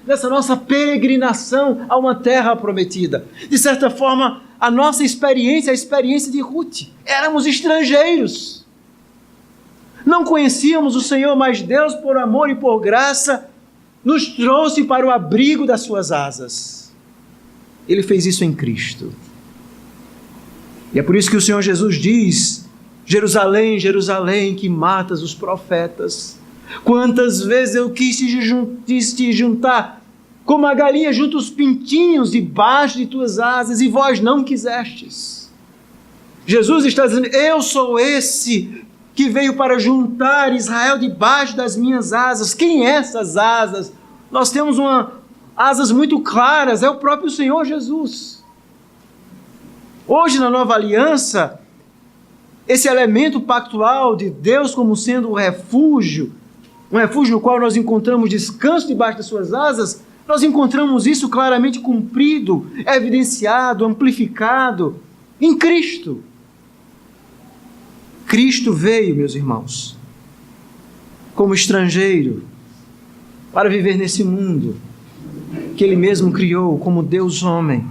Speaker 1: nessa nossa peregrinação a uma terra prometida. De certa forma, a nossa experiência é a experiência de Ruth. Éramos estrangeiros. Não conhecíamos o Senhor, mas Deus, por amor e por graça, nos trouxe para o abrigo das suas asas. Ele fez isso em Cristo. E é por isso que o Senhor Jesus diz: Jerusalém, Jerusalém, que matas os profetas, quantas vezes eu quis te juntar, como a galinha junta os pintinhos debaixo de tuas asas, e vós não quisestes. Jesus está dizendo: eu sou esse que veio para juntar Israel debaixo das minhas asas. Quem é essas asas? Nós temos asas muito claras, é o próprio Senhor Jesus. Hoje na nova aliança, esse elemento pactual de Deus como sendo um refúgio no qual nós encontramos descanso debaixo das suas asas, nós encontramos isso claramente cumprido, evidenciado, amplificado em Cristo. Cristo veio, meus irmãos, como estrangeiro, para viver nesse mundo que Ele mesmo criou como Deus homem,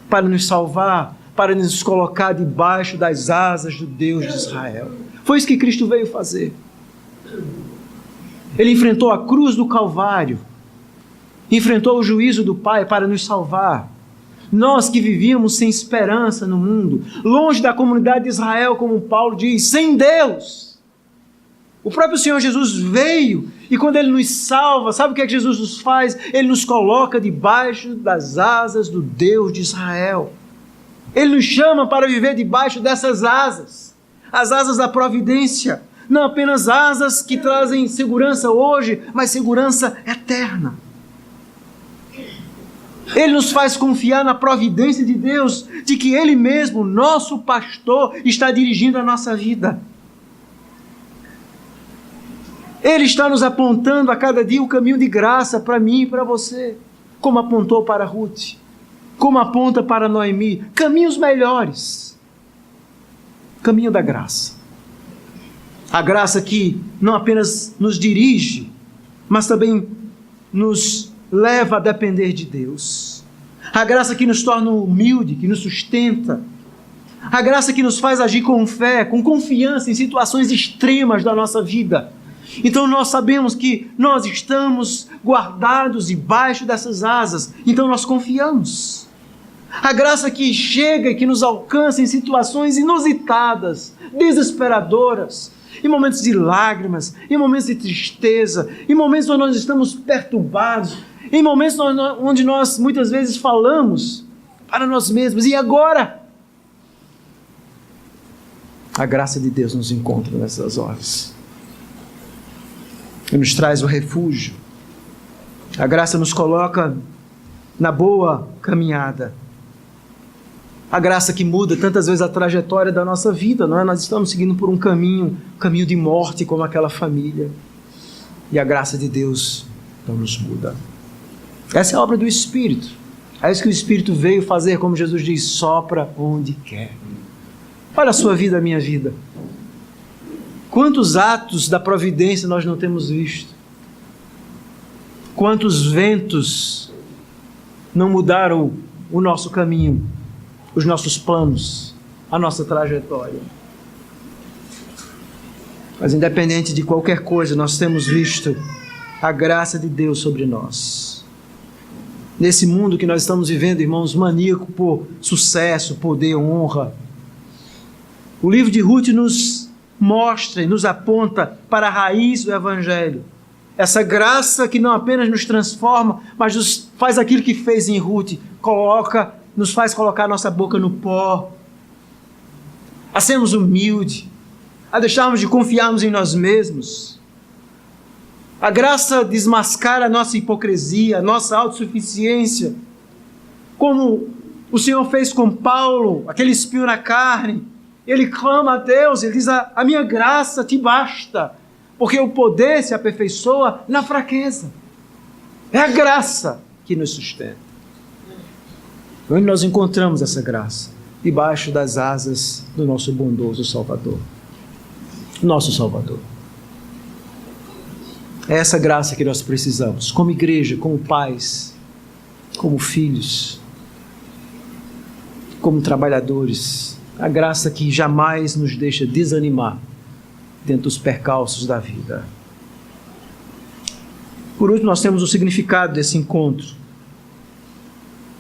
Speaker 1: para nos salvar, para nos colocar debaixo das asas do Deus de Israel. Foi isso que Cristo veio fazer. Ele enfrentou a cruz do Calvário, enfrentou o juízo do Pai para nos salvar. Nós que vivíamos sem esperança no mundo, longe da comunidade de Israel, como Paulo diz, sem Deus. O próprio Senhor Jesus veio, e quando Ele nos salva, sabe o que é que Jesus nos faz? Ele nos coloca debaixo das asas do Deus de Israel. Ele nos chama para viver debaixo dessas asas, as asas da providência, Não apenas asas que trazem segurança hoje, mas segurança eterna. Ele nos faz confiar na providência de Deus, de que Ele mesmo, nosso pastor, está dirigindo a nossa vida. Ele está nos apontando a cada dia o caminho de graça para mim e para você, como apontou para Ruth, como aponta para Noemi, caminhos melhores, caminho da graça. A graça que não apenas nos dirige, mas também nos leva a depender de Deus. A graça que nos torna humilde, que nos sustenta. A graça que nos faz agir com fé, com confiança em situações extremas da nossa vida. Então nós sabemos que nós estamos guardados debaixo dessas asas, então nós confiamos. A graça que chega e que nos alcança em situações inusitadas, desesperadoras, em momentos de lágrimas, em momentos de tristeza, em momentos onde nós estamos perturbados, em momentos onde nós muitas vezes falamos para nós mesmos, e agora? A graça de Deus nos encontra nessas horas e nos traz o refúgio. A graça nos coloca na boa caminhada. A graça que muda tantas vezes a trajetória da nossa vida, não é? Nós estamos seguindo por um caminho de morte como aquela família. E a graça de Deus não nos muda. Essa é a obra do Espírito. É isso que o Espírito veio fazer, como Jesus diz, sopra onde quer. Olha a sua vida, a minha vida. Quantos atos da providência nós não temos visto? Quantos ventos não mudaram o nosso caminho, os nossos planos, a nossa trajetória? Mas independente de qualquer coisa, nós temos visto a graça de Deus sobre nós. Nesse mundo que nós estamos vivendo, irmãos, maníaco por sucesso, poder, honra, o livro de Ruth nos mostra e nos aponta para a raiz do Evangelho. Essa graça que não apenas nos transforma, mas nos faz aquilo que fez em Ruth, nos faz colocar nossa boca no pó, a sermos humildes, a deixarmos de confiarmos em nós mesmos. A graça desmascara a nossa hipocrisia, a nossa autossuficiência, como o Senhor fez com Paulo, aquele espinho na carne. Ele clama a Deus, ele diz, a minha graça te basta, porque o poder se aperfeiçoa na fraqueza. É a graça que nos sustenta. Onde nós encontramos essa graça? Debaixo das asas do nosso bondoso Salvador. Nosso Salvador. É essa graça que nós precisamos, como igreja, como pais, como filhos, como trabalhadores. A graça que jamais nos deixa desanimar dentro dos percalços da vida. Por último, nós temos o significado desse encontro.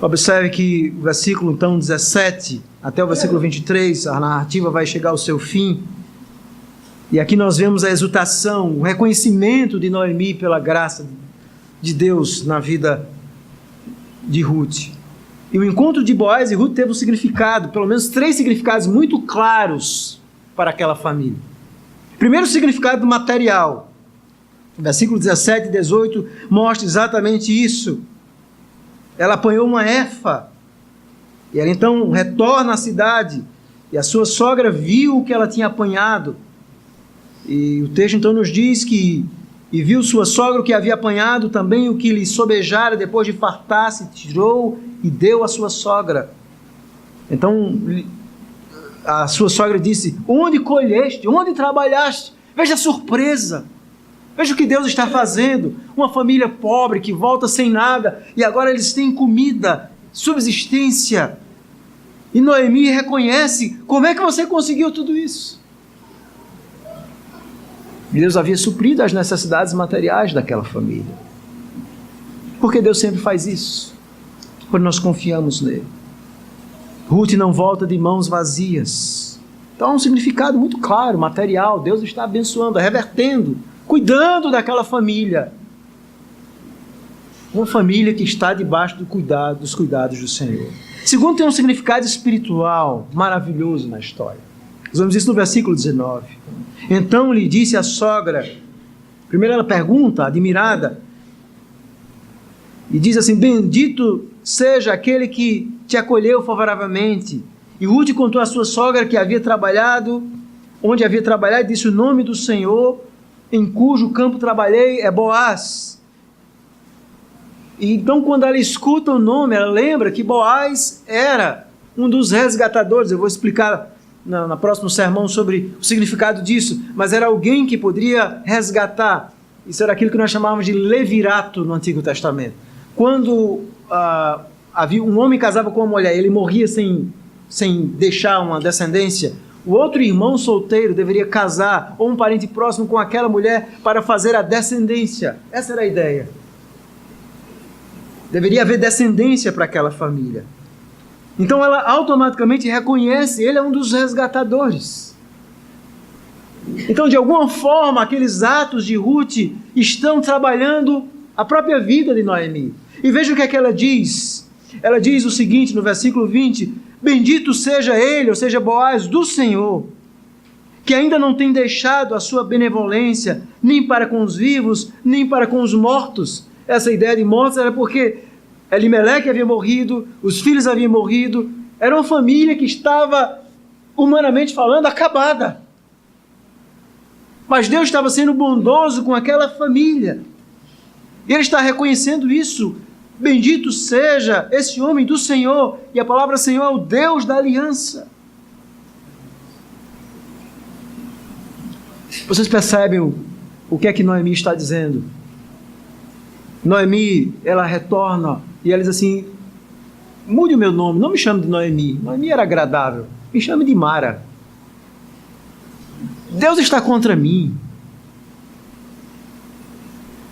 Speaker 1: Observe que o versículo então 17 até o versículo 23, a narrativa vai chegar ao seu fim. E aqui nós vemos a exultação, o reconhecimento de Noemi pela graça de Deus na vida de Ruth. E o encontro de Boaz e Ruth teve um significado, pelo menos 3 significados muito claros para aquela família. Primeiro, o significado material. Versículo 17 e 18 mostra exatamente isso. Ela apanhou uma efa, e ela então retorna à cidade, e a sua sogra viu o que ela tinha apanhado. E o texto então nos diz que e viu sua sogra o que havia apanhado, também o que lhe sobejara depois de fartar-se, tirou e deu à sua sogra. Então a sua sogra disse, onde colheste, onde trabalhaste? Veja a surpresa, veja o que Deus está fazendo. Uma família pobre que volta sem nada, e agora eles têm comida, subsistência. E Noemi reconhece, como é que você conseguiu tudo isso? Deus havia suprido as necessidades materiais daquela família. Porque Deus sempre faz isso, quando nós confiamos nele. Ruth não volta de mãos vazias. Então há um significado muito claro, material. Deus está abençoando, revertendo, cuidando daquela família. Uma família que está debaixo dos cuidados do Senhor. Segundo, tem um significado espiritual maravilhoso na história. Nós vemos isso no versículo 19. Então lhe disse a sogra, primeiro ela pergunta, admirada, e diz assim: bendito seja aquele que te acolheu favoravelmente. E Ruth contou à sua sogra que havia trabalhado, onde havia trabalhado, e disse: o nome do Senhor, em cujo campo trabalhei, é Boaz. E então, quando ela escuta o nome, ela lembra que Boaz era um dos resgatadores. Eu vou explicar no próximo sermão sobre o significado disso, mas era alguém que poderia resgatar. Isso era aquilo que nós chamávamos de levirato no Antigo Testamento. Quando havia um homem casava com uma mulher, ele morria sem deixar uma descendência, o outro irmão solteiro deveria casar, ou um parente próximo, com aquela mulher para fazer a descendência. Essa era a ideia. Deveria haver descendência para aquela família. Então ela automaticamente reconhece, ele é um dos resgatadores. Então, de alguma forma, aqueles atos de Ruth estão trabalhando a própria vida de Noemi. E veja o que é que ela diz. Ela diz o seguinte no versículo 20: bendito seja ele, ou seja, Boaz, do Senhor, que ainda não tem deixado a sua benevolência, nem para com os vivos, nem para com os mortos. Essa ideia de mortos era porque Elimeleque havia morrido, os filhos haviam morrido, era uma família que estava, humanamente falando, acabada. Mas Deus estava sendo bondoso com aquela família. E Ele está reconhecendo isso. Bendito seja esse homem do Senhor. E a palavra Senhor é o Deus da aliança. Vocês percebem o que é que Noemi está dizendo? Noemi, ela retorna e ela diz assim: mude o meu nome, não me chame de Noemi. Noemi era agradável, me chame de Mara. Deus está contra mim.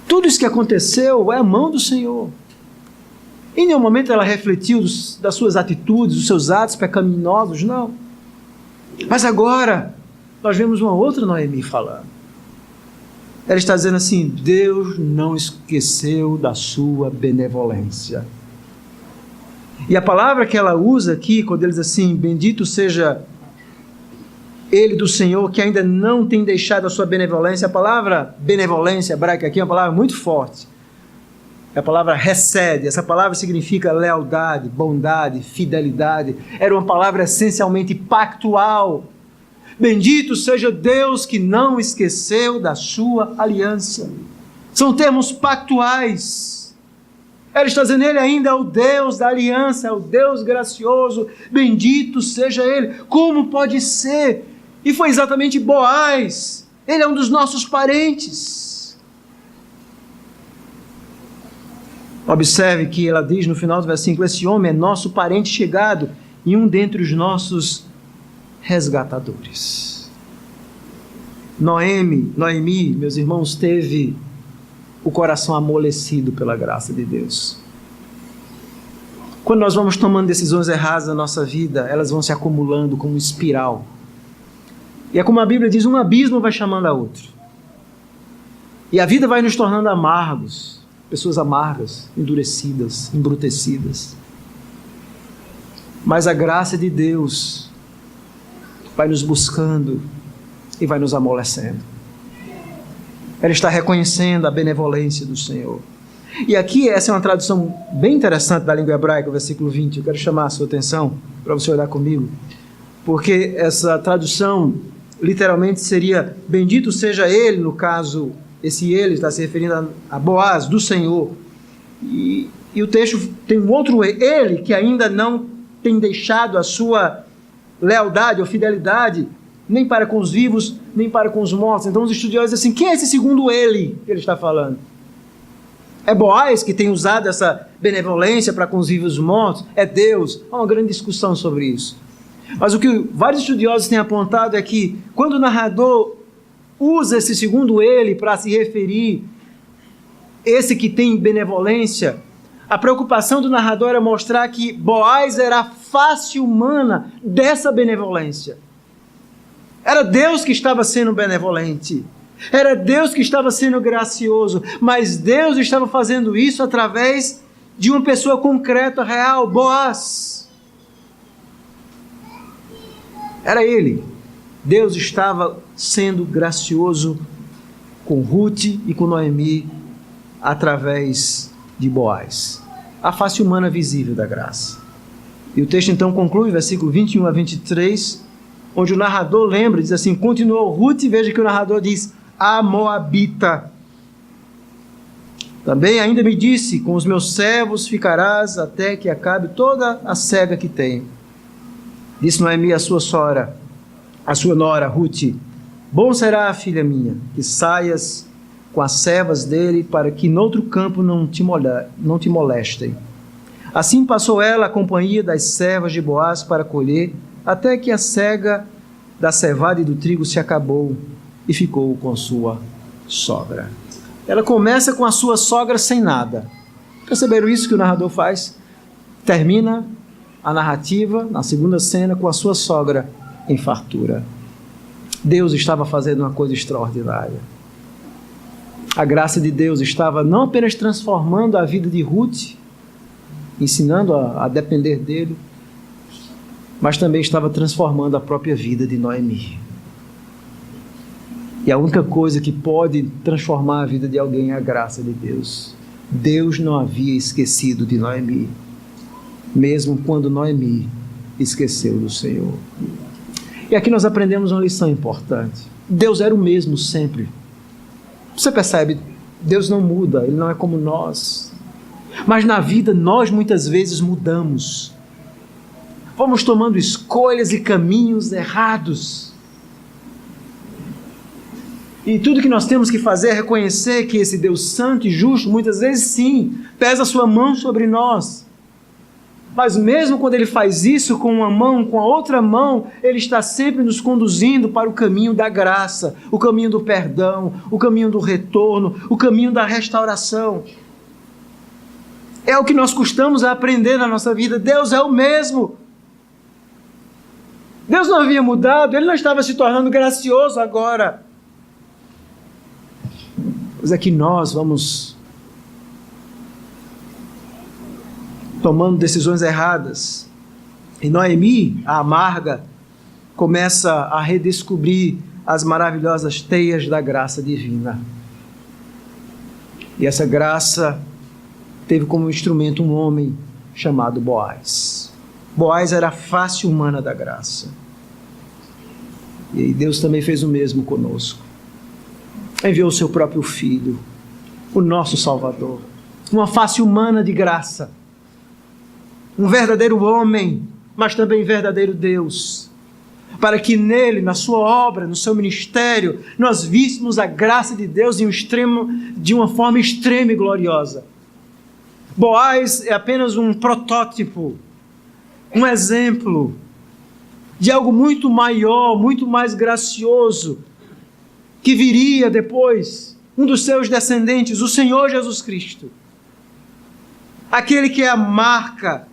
Speaker 1: Tudo isso que aconteceu é a mão do Senhor. Em nenhum momento ela refletiu das suas atitudes, dos seus atos pecaminosos, não. Mas agora nós vemos uma outra Noemi falando. Ela está dizendo assim: Deus não esqueceu da sua benevolência. E a palavra que ela usa aqui, quando ele diz assim: bendito seja ele do Senhor, que ainda não tem deixado a sua benevolência. A palavra benevolência hebraica aqui é uma palavra muito forte. É a palavra hesed. Essa palavra significa lealdade, bondade, fidelidade. Era uma palavra essencialmente pactual. Bendito seja Deus que não esqueceu da sua aliança. São termos pactuais. Ela está dizendo: Ele ainda é o Deus da aliança, é o Deus gracioso. Bendito seja Ele. Como pode ser? E foi exatamente Boaz. Ele é um dos nossos parentes. Observe que ela diz no final do versículo: esse homem é nosso parente chegado e um dentre os nossos resgatadores. Noemi, meus irmãos, teve o coração amolecido pela graça de Deus. Quando nós vamos tomando decisões erradas na nossa vida, elas vão se acumulando como uma espiral. E é como a Bíblia diz: um abismo vai chamando a outro. E a vida vai nos tornando amargos, pessoas amargas, endurecidas, embrutecidas. Mas a graça de Deus vai nos buscando e vai nos amolecendo. Ela está reconhecendo a benevolência do Senhor. E aqui, essa é uma tradução bem interessante da língua hebraica, o versículo 20. Eu quero chamar a sua atenção para você olhar comigo, porque essa tradução literalmente seria: bendito seja ele, no caso, esse ele está se referindo a Boaz, do Senhor. E o texto tem um outro ele que ainda não tem deixado a sua lealdade ou fidelidade, nem para com os vivos, nem para com os mortos. Então os estudiosos dizem assim: quem é esse segundo ele que ele está falando? É Boaz que tem usado essa benevolência para com os vivos e os mortos? É Deus? Há uma grande discussão sobre isso. Mas o que vários estudiosos têm apontado é que quando o narrador usa esse segundo ele para se referir esse que tem benevolência, a preocupação do narrador é mostrar que Boaz era a face humana dessa benevolência. Era Deus que estava sendo benevolente. Era Deus que estava sendo gracioso. Mas Deus estava fazendo isso através de uma pessoa concreta, real, Boaz. Era ele. Deus estava sendo gracioso com Ruth e com Noemi através de Boaz. A face humana visível da graça. E o texto então conclui, versículo 21 a 23, onde o narrador lembra, diz assim, continuou Ruth, veja que o narrador diz, a Moabita. Também ainda me disse, com os meus servos ficarás até que acabe toda a cega que tenho. Disse Noemi à sua sogra, a sua nora, Ruth, bom será, filha minha, que saias com as servas dele, para que noutro campo não te molestem. Assim passou ela a companhia das servas de Boaz para colher, até que a cega da cevada e do trigo se acabou, e ficou com sua sogra. Ela começa com a sua sogra sem nada. Perceberam isso que o narrador faz? Termina a narrativa, na segunda cena, com a sua sogra em fartura. Deus estava fazendo uma coisa extraordinária. A graça de Deus estava não apenas transformando a vida de Ruth, ensinando a depender dele, mas também estava transformando a própria vida de Noemi. E a única coisa que pode transformar a vida de alguém é a graça de Deus. Deus não havia esquecido de Noemi, mesmo quando Noemi esqueceu do Senhor. E aqui nós aprendemos uma lição importante. Deus era o mesmo sempre. Você percebe? Deus não muda, Ele não é como nós. Mas na vida nós muitas vezes mudamos. Vamos tomando escolhas e caminhos errados. E tudo que nós temos que fazer é reconhecer que esse Deus santo e justo, muitas vezes sim, pesa a sua mão sobre nós. Mas mesmo quando Ele faz isso com uma mão, com a outra mão, Ele está sempre nos conduzindo para o caminho da graça, o caminho do perdão, o caminho do retorno, o caminho da restauração. É o que nós custamos a aprender na nossa vida. Deus é o mesmo. Deus não havia mudado, Ele não estava se tornando gracioso agora. Mas é que nós vamos tomando decisões erradas. E Noemi, a amarga, começa a redescobrir as maravilhosas teias da graça divina. E essa graça teve como instrumento um homem chamado Boaz. Boaz era a face humana da graça. E Deus também fez o mesmo conosco. Enviou o seu próprio Filho, o nosso Salvador, uma face humana de graça, um verdadeiro homem, mas também verdadeiro Deus, para que nele, na sua obra, no seu ministério, nós víssemos a graça de Deus de uma forma extrema e gloriosa. Boaz é apenas um protótipo, um exemplo de algo muito maior, muito mais gracioso, que viria depois, um dos seus descendentes, o Senhor Jesus Cristo. Aquele que é a marca,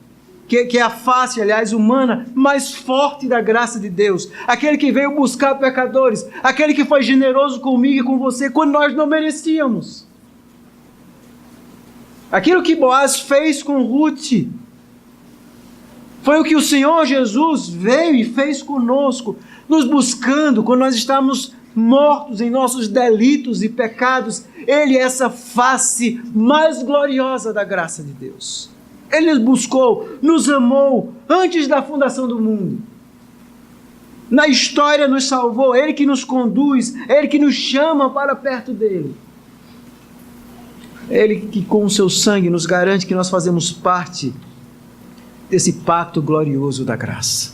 Speaker 1: que é a face, aliás, humana, mais forte da graça de Deus. Aquele que veio buscar pecadores. Aquele que foi generoso comigo e com você, quando nós não merecíamos. Aquilo que Boaz fez com Ruth, foi o que o Senhor Jesus veio e fez conosco, nos buscando, quando nós estávamos mortos em nossos delitos e pecados. Ele é essa face mais gloriosa da graça de Deus. Ele nos buscou, nos amou antes da fundação do mundo. Na história nos salvou, Ele que nos conduz, Ele que nos chama para perto dEle. Ele que com o seu sangue nos garante que nós fazemos parte desse pacto glorioso da graça.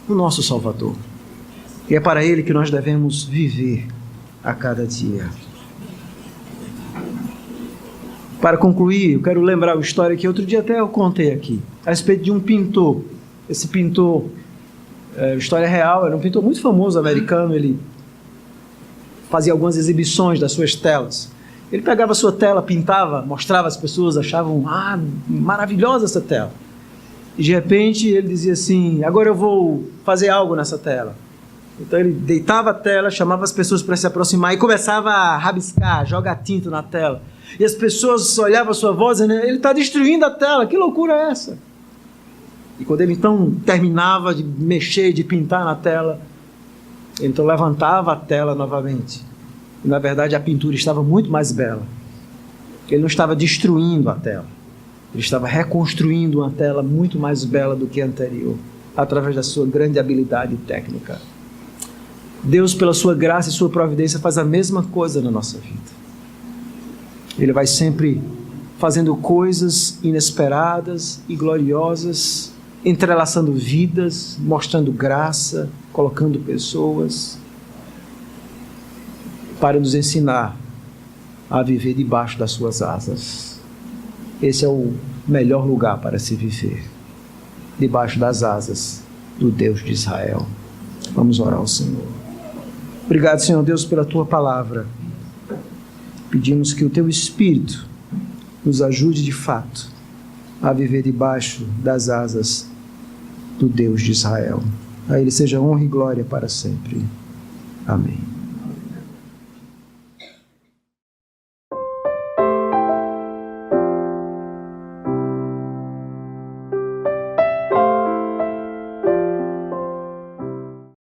Speaker 1: O nosso Salvador. E é para Ele que nós devemos viver a cada dia. Para concluir, eu quero lembrar uma história que outro dia até eu contei aqui, a respeito de um pintor. Esse pintor, história real, era um pintor muito famoso americano. Ele fazia algumas exibições das suas telas. Ele pegava a sua tela, pintava, mostrava às pessoas, achavam, maravilhosa essa tela. E de repente ele dizia assim, agora eu vou fazer algo nessa tela. Então ele deitava a tela, chamava as pessoas para se aproximar e começava a rabiscar, jogar tinta na tela. E as pessoas olhavam a sua voz e ele está destruindo a tela, que loucura é essa? E quando ele então terminava de mexer, de pintar na tela, Então levantava a tela novamente. E, na verdade, a pintura estava muito mais bela. Ele não estava destruindo a tela. Ele estava reconstruindo uma tela muito mais bela do que a anterior, através da sua grande habilidade técnica. Deus, pela sua graça e sua providência, faz a mesma coisa na nossa vida. Ele vai sempre fazendo coisas inesperadas e gloriosas, entrelaçando vidas, mostrando graça, colocando pessoas, para nos ensinar a viver debaixo das suas asas. Esse é o melhor lugar para se viver, debaixo das asas do Deus de Israel. Vamos orar ao Senhor. Obrigado, Senhor Deus, pela Tua palavra. Pedimos que o Teu Espírito nos ajude de fato a viver debaixo das asas do Deus de Israel. A Ele seja honra e glória para sempre. Amém.